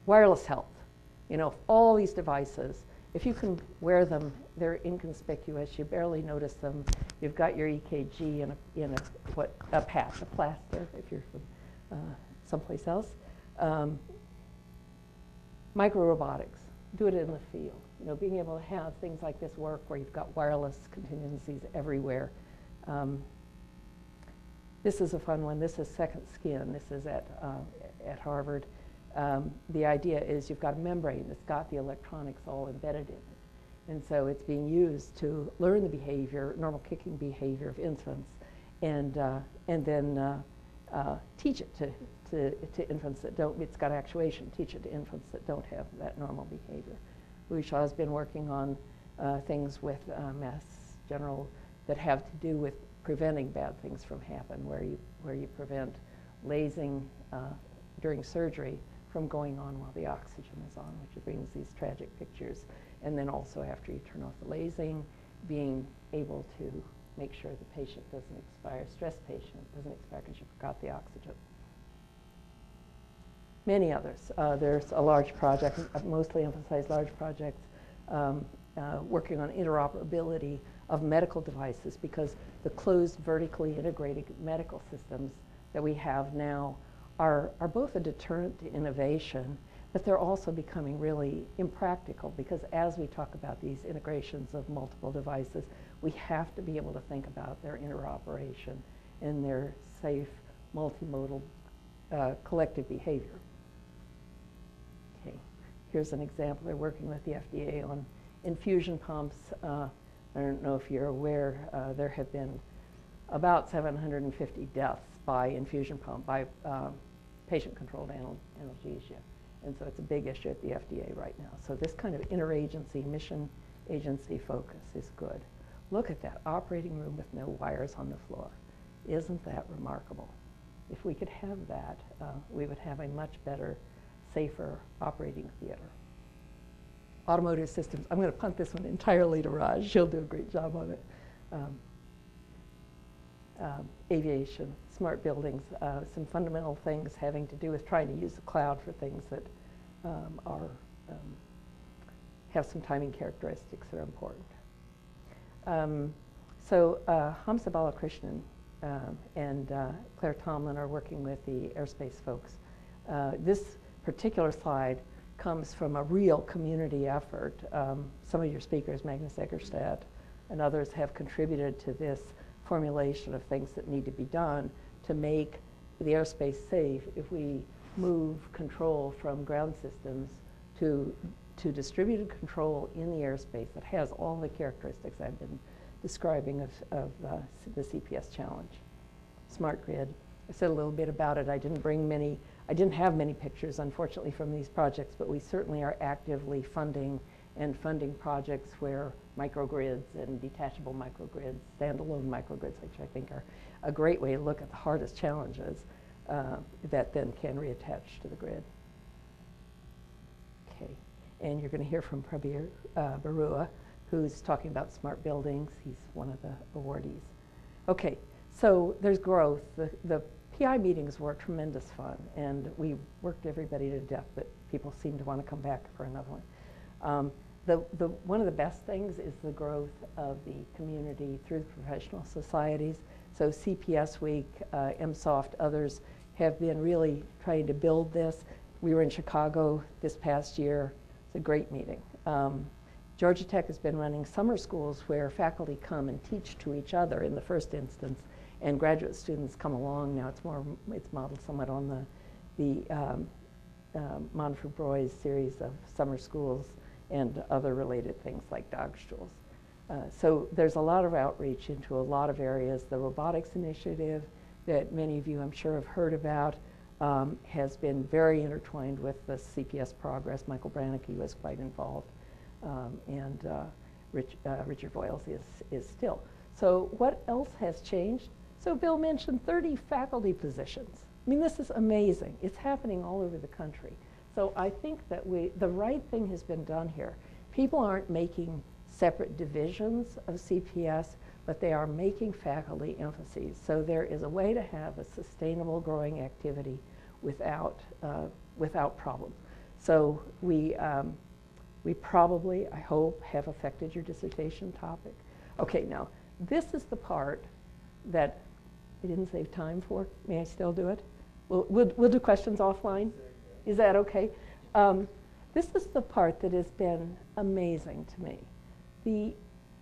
wireless health. All these devices, if you can wear them, they're inconspicuous. You barely notice them. You've got your EKG in a patch, a plaster, if you're from someplace else. Microrobotics, do it in the field. Being able to have things like this work where you've got wireless contingencies everywhere. This is a fun one. This is Second Skin. This is at Harvard. The idea is you've got a membrane that's got the electronics all embedded in it. And so it's being used to learn the behavior, normal kicking behavior of infants, and then teach it to infants that don't. It's got actuation. Teach it to infants that don't have that normal behavior. Louis has been working on things with Mass General that have to do with preventing bad things from happening, where you prevent lasing during surgery from going on while the oxygen is on, which brings these tragic pictures. And then also after you turn off the lasing, being able to make sure the patient doesn't expire, stress patient doesn't expire because you forgot the oxygen. many others. There's a large project, mostly emphasized large projects, working on interoperability of medical devices, because the closed vertically integrated medical systems that we have now are both a deterrent to innovation, but they're also becoming really impractical, because as we talk about these integrations of multiple devices, we have to be able to think about their interoperation and their safe, multimodal, collective behavior. Okay, here's an example. They're working with the FDA on infusion pumps. I don't know if you're aware, there have been about 750 deaths by infusion pump, by patient-controlled analgesia. And so it's a big issue at the FDA right now. So this kind of interagency, mission agency focus is good. Look at that, operating room with no wires on the floor. Isn't that remarkable? If we could have that, we would have a much better, safer operating theater. Automotive systems, I'm going to punt this one entirely to Raj. She'll do a great job on it. Aviation, smart buildings, some fundamental things having to do with trying to use the cloud for things that have some timing characteristics that are important. Hamza Balakrishnan and Claire Tomlin are working with the airspace folks. This particular slide comes from a real community effort. Some of your speakers, Magnus Eggerstad and others, have contributed to this formulation of things that need to be done to make the airspace safe if we move control from ground systems to distributed control in the airspace that has all the characteristics I've been describing of the CPS challenge. Smart grid, I said a little bit about it. I didn't have many pictures, unfortunately, from these projects, but we certainly are actively funding projects where microgrids and detachable microgrids, standalone microgrids, which I think are a great way to look at the hardest challenges that then can reattach to the grid. Okay, and you're going to hear from Prabir Barua, who's talking about smart buildings. He's one of the awardees. Okay, so there's growth. The PI meetings were tremendous fun, and we worked everybody to death, but people seem to want to come back for another one. One of the best things is the growth of the community through the professional societies. So CPS Week, MSoft, others have been really trying to build this. We were in Chicago this past year. It's a great meeting. Georgia Tech has been running summer schools where faculty come and teach to each other in the first instance, and graduate students come along. Now it's modeled somewhat on the Manfred Broy's series of summer schools and other related things like dog schools. So there's a lot of outreach into a lot of areas. The robotics initiative that many of you, I'm sure, have heard about has been very intertwined with the CPS progress. Michael Brannicky was quite involved, and Richard Voiles is still. So what else has changed? So Bill mentioned 30 faculty positions. I mean, this is amazing. It's happening all over the country. So I think that the right thing has been done here. People aren't making separate divisions of CPS, but they are making faculty emphases. So there is a way to have a sustainable growing activity without problems. So we probably, I hope, have affected your dissertation topic. Okay, now this is the part that I didn't save time for. May I still do it? We'll do questions offline. Is that okay? This is the part that has been amazing to me. The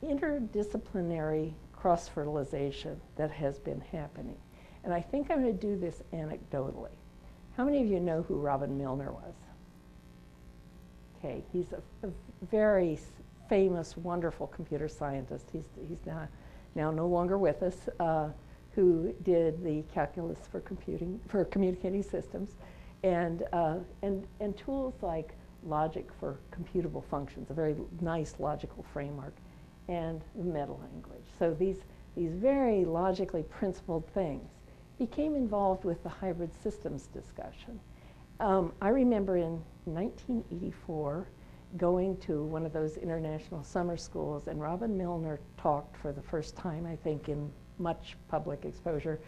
interdisciplinary cross-fertilization that has been happening. And I think I'm going to do this anecdotally. How many of you know who Robin Milner was? Okay, he's a very famous, wonderful computer scientist. He's now no longer with us, who did the calculus for communicating systems. And tools like logic for computable functions, a very nice logical framework, and the meta language. So these very logically principled things became involved with the hybrid systems discussion. I remember in 1984 going to one of those international summer schools, and Robin Milner talked for the first time, I think, in much public exposure,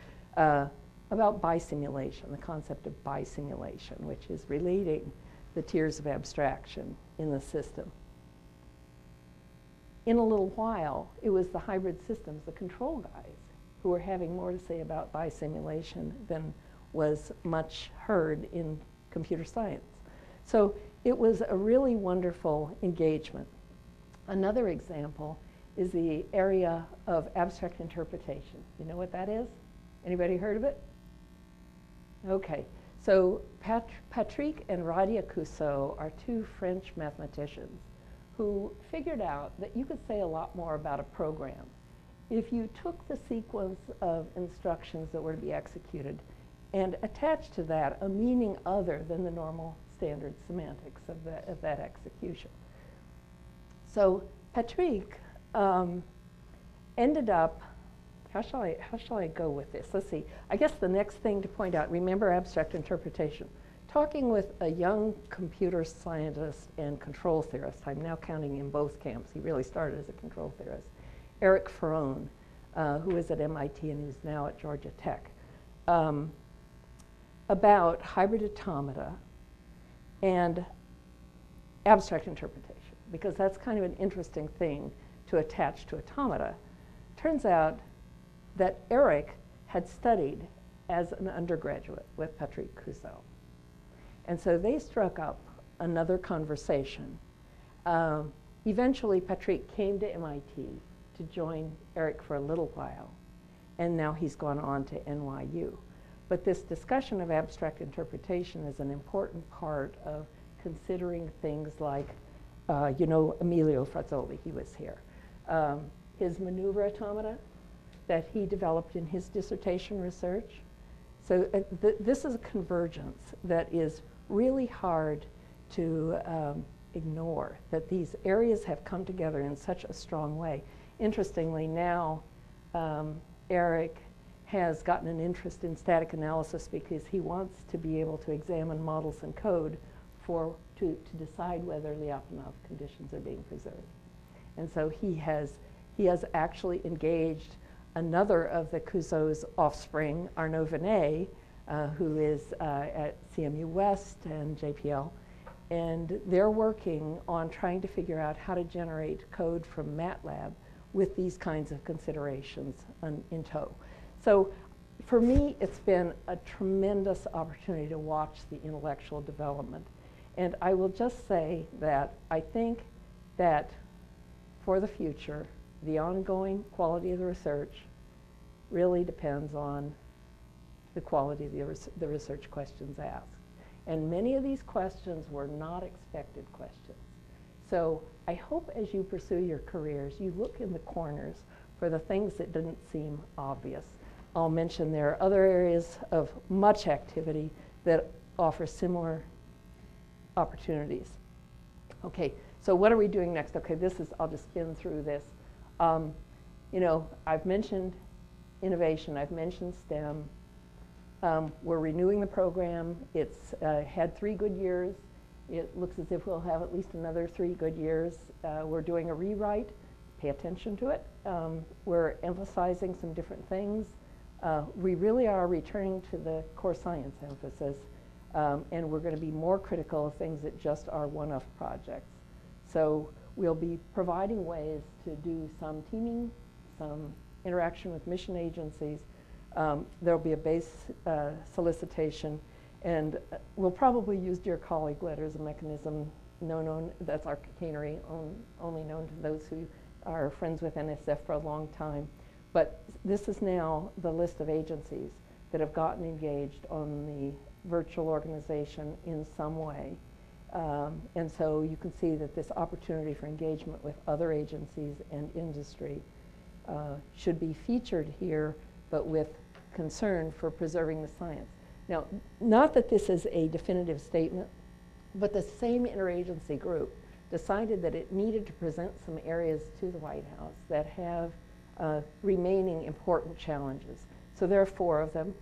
about bisimulation, the concept of bisimulation, which is relating the tiers of abstraction in the system. In a little while, it was the hybrid systems, the control guys, who were having more to say about bisimulation than was much heard in computer science. So it was a really wonderful engagement. Another example is the area of abstract interpretation. You know what that is? Anybody heard of it? Okay, so Patrick and Radia Cousseau are two French mathematicians who figured out that you could say a lot more about a program if you took the sequence of instructions that were to be executed and attached to that a meaning other than the normal standard semantics of that execution. So Patrick ended up, how shall I go with this? Let's see. I guess the next thing to point out, remember abstract interpretation. Talking with a young computer scientist and control theorist, I'm now counting in both camps. He really started as a control theorist. Eric Ferrone, who is at MIT and who's now at Georgia Tech, about hybrid automata and abstract interpretation, because that's kind of an interesting thing to attach to automata. Turns out that Eric had studied as an undergraduate with Patrick Cousseau. And so they struck up another conversation. Eventually, Patrick came to MIT to join Eric for a little while, and now he's gone on to NYU. But this discussion of abstract interpretation is an important part of considering things like, you know, Emilio Frazzoli, he was here. His maneuver automata that he developed in his dissertation research. So this is a convergence that is really hard to ignore, that these areas have come together in such a strong way. Interestingly, now Eric has gotten an interest in static analysis because he wants to be able to examine models and code to decide whether Lyapunov conditions are being preserved. And so he has actually engaged another of the Cousseau's offspring, Arnaud Venet, who is at CMU West and JPL, and they're working on trying to figure out how to generate code from MATLAB with these kinds of considerations in tow. So for me, it's been a tremendous opportunity to watch the intellectual development. And I will just say that I think that for the future, the ongoing quality of the research really depends on the quality of the research questions asked. And many of these questions were not expected questions. So I hope as you pursue your careers, you look in the corners for the things that didn't seem obvious. I'll mention there are other areas of much activity that offer similar opportunities. Okay, so what are we doing next? Okay, I'll just spin through this. You know, I've mentioned innovation, I've mentioned STEM. We're renewing the program. It's had 3 good years. It looks as if we'll have at least another 3 good years. We're doing a rewrite. Pay attention to it. We're emphasizing some different things. We really are returning to the core science emphasis, and we're going to be more critical of things that just are one-off projects. So we'll be providing ways to do some teaming, some interaction with mission agencies. There'll be a base solicitation, and we'll probably use Dear Colleague letter as a mechanism that's our chicanery, only known to those who are friends with NSF for a long time. But this is now the list of agencies that have gotten engaged on the virtual organization in some way. And so you can see that this opportunity for engagement with other agencies and industry should be featured here, but with concern for preserving the science. Now, not that this is a definitive statement, but the same interagency group decided that it needed to present some areas to the White House that have remaining important challenges. So there are 4 of them.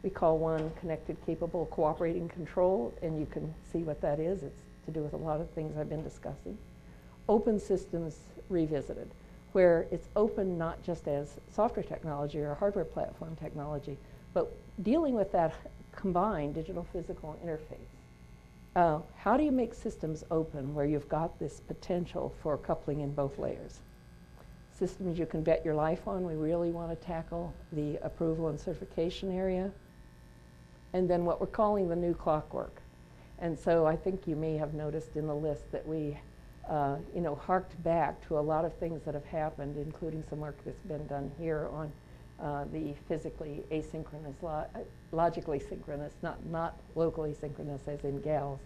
We call one connected, capable, cooperating control, and you can see what that is. It's to do with a lot of things I've been discussing. Open systems revisited, where it's open not just as software technology or hardware platform technology, But dealing with that combined digital physical interface, how do you make systems open where you've got this potential for coupling in both layers? Systems you can bet your life on, we really want to tackle the approval and certification area. And then what we're calling the new clockwork. And so I think you may have noticed in the list that we harked back to a lot of things that have happened, including some work that's been done here on the physically asynchronous, logically synchronous, not locally synchronous as in GALS,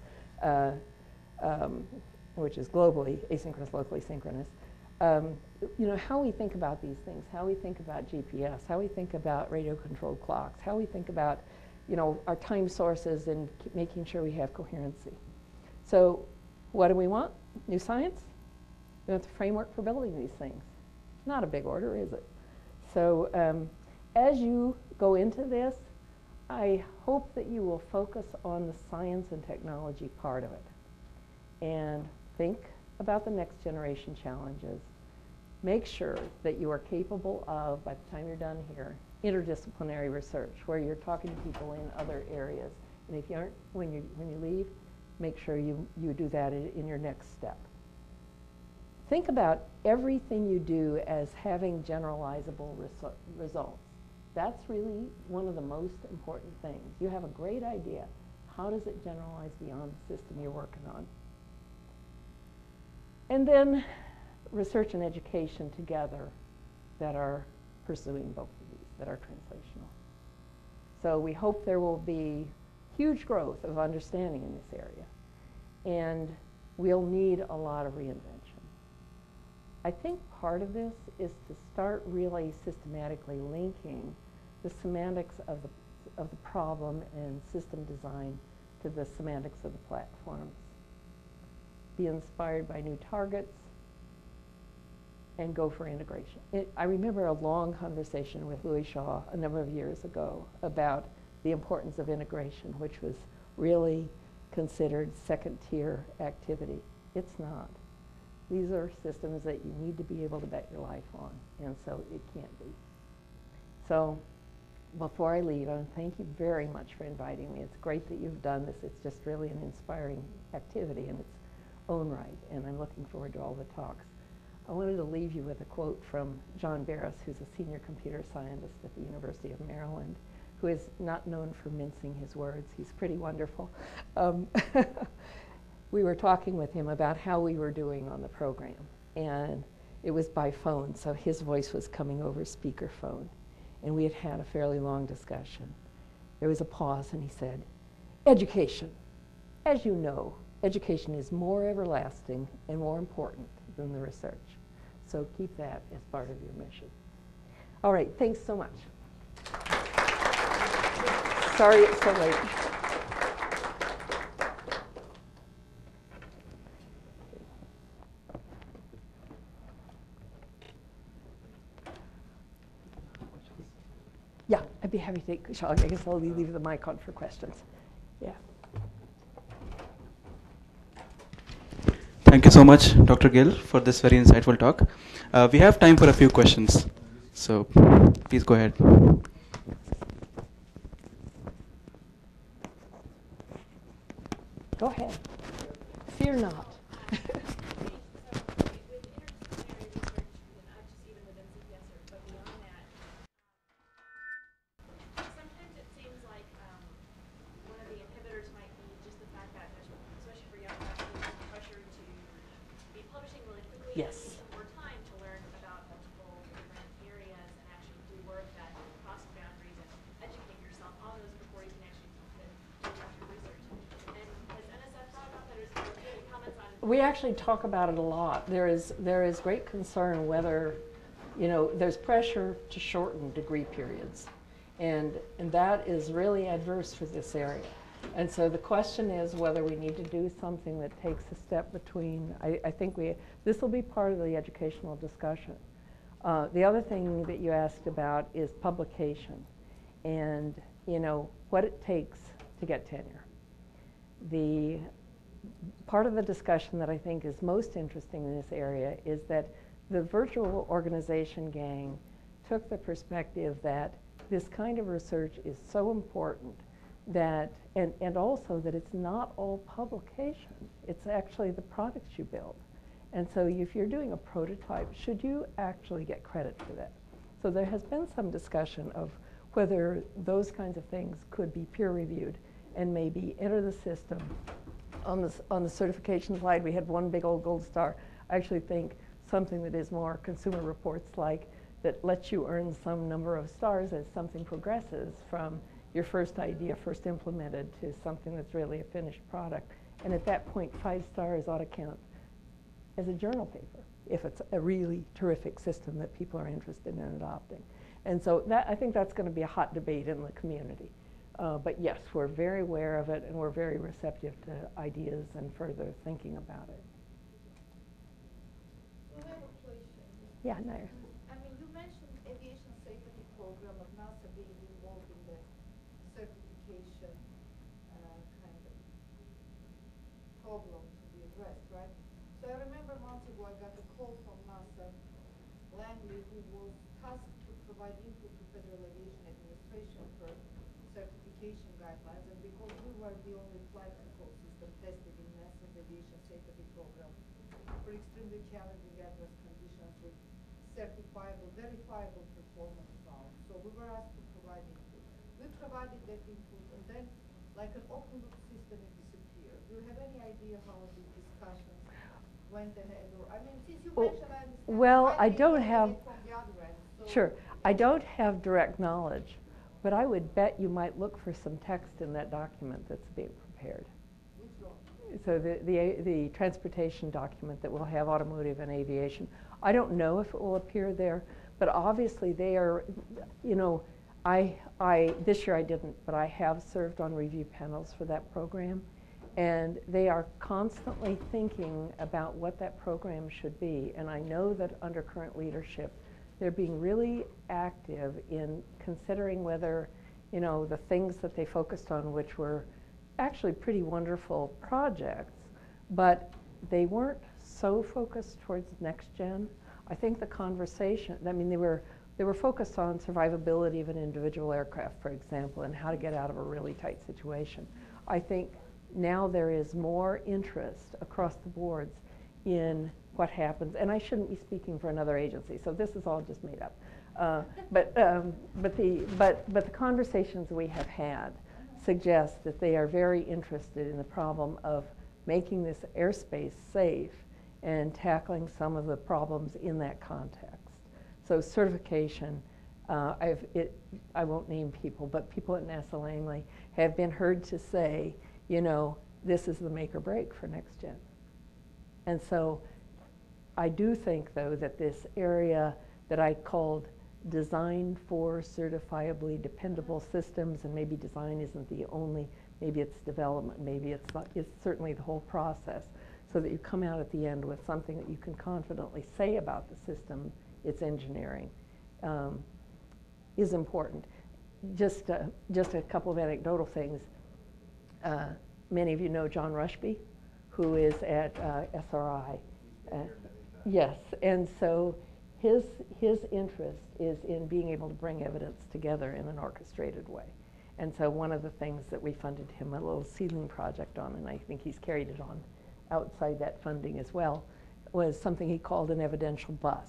which is globally asynchronous, locally synchronous. How we think about these things, how we think about GPS, how we think about radio-controlled clocks, how we think about our time sources and making sure we have coherency. So what do we want? New science? We want the framework for building these things. Not a big order, is it? So as you go into this, I hope that you will focus on the science and technology part of it and think about the next generation challenges. Make sure that you are capable of, by the time you're done here, interdisciplinary research, where you're talking to people in other areas. And if you aren't, when you leave, make sure you do that in your next step. Think about everything you do as having generalizable results. That's really one of the most important things. You have a great idea. How does it generalize beyond the system you're working on? And then research and education together that are pursuing both of these, that are translational. So we hope there will be huge growth of understanding in this area. And we'll need a lot of reinvention. I think part of this is to start really systematically linking the semantics of the problem and system design to the semantics of the platforms. Be inspired by new targets and go for integration. I remember a long conversation with Louis Shaw a number of years ago about the importance of integration, which was really considered second-tier activity. It's not. These are systems that you need to be able to bet your life on, and so it can't be. So before I leave, I want to thank you very much for inviting me. It's great that you've done this. It's just really an inspiring activity in its own right, and I'm looking forward to all the talks. I wanted to leave you with a quote from John Barris, who's a senior computer scientist at the University of Maryland, who is not known for mincing his words. He's pretty wonderful. We were talking with him about how we were doing on the program, and it was by phone, so his voice was coming over speakerphone, and we had had a fairly long discussion. There was a pause, and he said, "Education. As you know, education is more everlasting and more important than the research. So keep that as part of your mission." All right, thanks so much. Sorry it's so late. Yeah, I'd be happy to take, I guess I'll leave the mic on for questions. Yeah. Thank you so much, Dr. Gill, for this very insightful talk. We have time for a few questions, so please go ahead. Go ahead. Fear not. Yes. More time to learn about multiple different areas and actually do work that cross boundaries and educate yourself on those before you can actually do your research. And has NSF thought about that? Or is there any comments on? We actually talk about it a lot. There is great concern whether, there's pressure to shorten degree periods, and that is really adverse for this area. And so the question is whether we need to do something that takes a step between. I think this will be part of the educational discussion. The other thing that you asked about is publication and what it takes to get tenure. The part of the discussion that I think is most interesting in this area is that the virtual organization gang took the perspective that this kind of research is so important that, and also that it's not all publication. It's actually the products you build. And so if you're doing a prototype, should you actually get credit for that? So there has been some discussion of whether those kinds of things could be peer reviewed and maybe enter the system. On the certification slide, we had one big old gold star. I actually think something that is more consumer reports like, that lets you earn some number of stars as something progresses from your first idea, first implemented, to something that's really a finished product. And at that point, 5 stars ought to count as a journal paper if it's a really terrific system that people are interested in adopting. And so that, I think that's going to be a hot debate in the community. But yes, we're very aware of it, and we're very receptive to ideas and further thinking about it. We have a question. Yeah, Nair. I mean, you mentioned aviation safety program of NASA being involved in the certification kind of problem to be addressed, right? So I remember months ago I got a call from NASA Langley, who was tasked to provide input to Federal Aviation Administration for certification guidelines, and because we were the only flight control system tested in NASA's aviation safety program for extremely challenging adverse conditions with certifiable, verifiable performance bounds. So we were asked to provide input. We provided that input, and then, like an open loop system, it disappeared. Do you have any idea how the discussions went ahead? Or, I mean, since you mentioned, I understand. Well, I don't have. From the other end, so Sure, I don't have direct knowledge, but I would bet you might look for some text in that document that's being prepared. which one? So the transportation document that will have automotive and aviation. I don't know if it will appear there, but obviously they are, you know, this year I didn't, but I have served on review panels for that program, and they are constantly thinking about what that program should be. And I know that under current leadership, they're being really active in considering whether, you know, the things that they focused on, which were actually pretty wonderful projects, but they weren't so focused towards next gen. I think the conversation, I mean, they were focused on survivability of an individual aircraft, for example, and how to get out of a really tight situation. I think now there is more interest across the boards in what happens, and I shouldn't be speaking for another agency, so this is all just made up. But the conversations we have had suggest that they are very interested in the problem of making this airspace safe and tackling some of the problems in that context. So certification, I won't name people, but people at NASA Langley have been heard to say, you know, this is the make or break for next gen. And so I do think, though, that this area that I called design for certifiably dependable systems, and maybe design isn't the only, maybe it's development, maybe it's not, it's certainly the whole process, so that you come out at the end with something that you can confidently say about the system, its engineering, is important. Just a couple of anecdotal things. Many of you know John Rushby, who is at SRI. Yes, and so his interest is in being able to bring evidence together in an orchestrated way. And so one of the things that we funded him a little ceiling project on, and I think he's carried it on outside that funding as well, was something he called an evidential bus,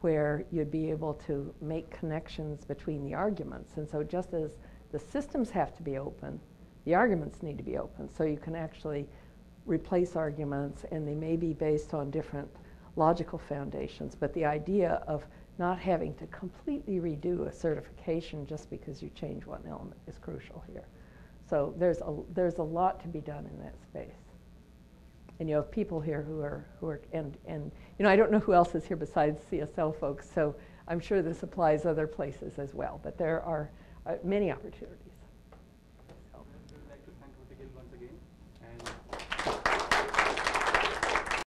where you'd be able to make connections between the arguments. And so just as the systems have to be open, the arguments need to be open, so you can actually replace arguments, and they may be based on different logical foundations, but the idea of not having to completely redo a certification just because you change one element is crucial here. So there's a lot to be done in that space. And you have people here who are and you know, I don't know who else is here besides CSL folks, so I'm sure this applies other places as well, but there are many opportunities.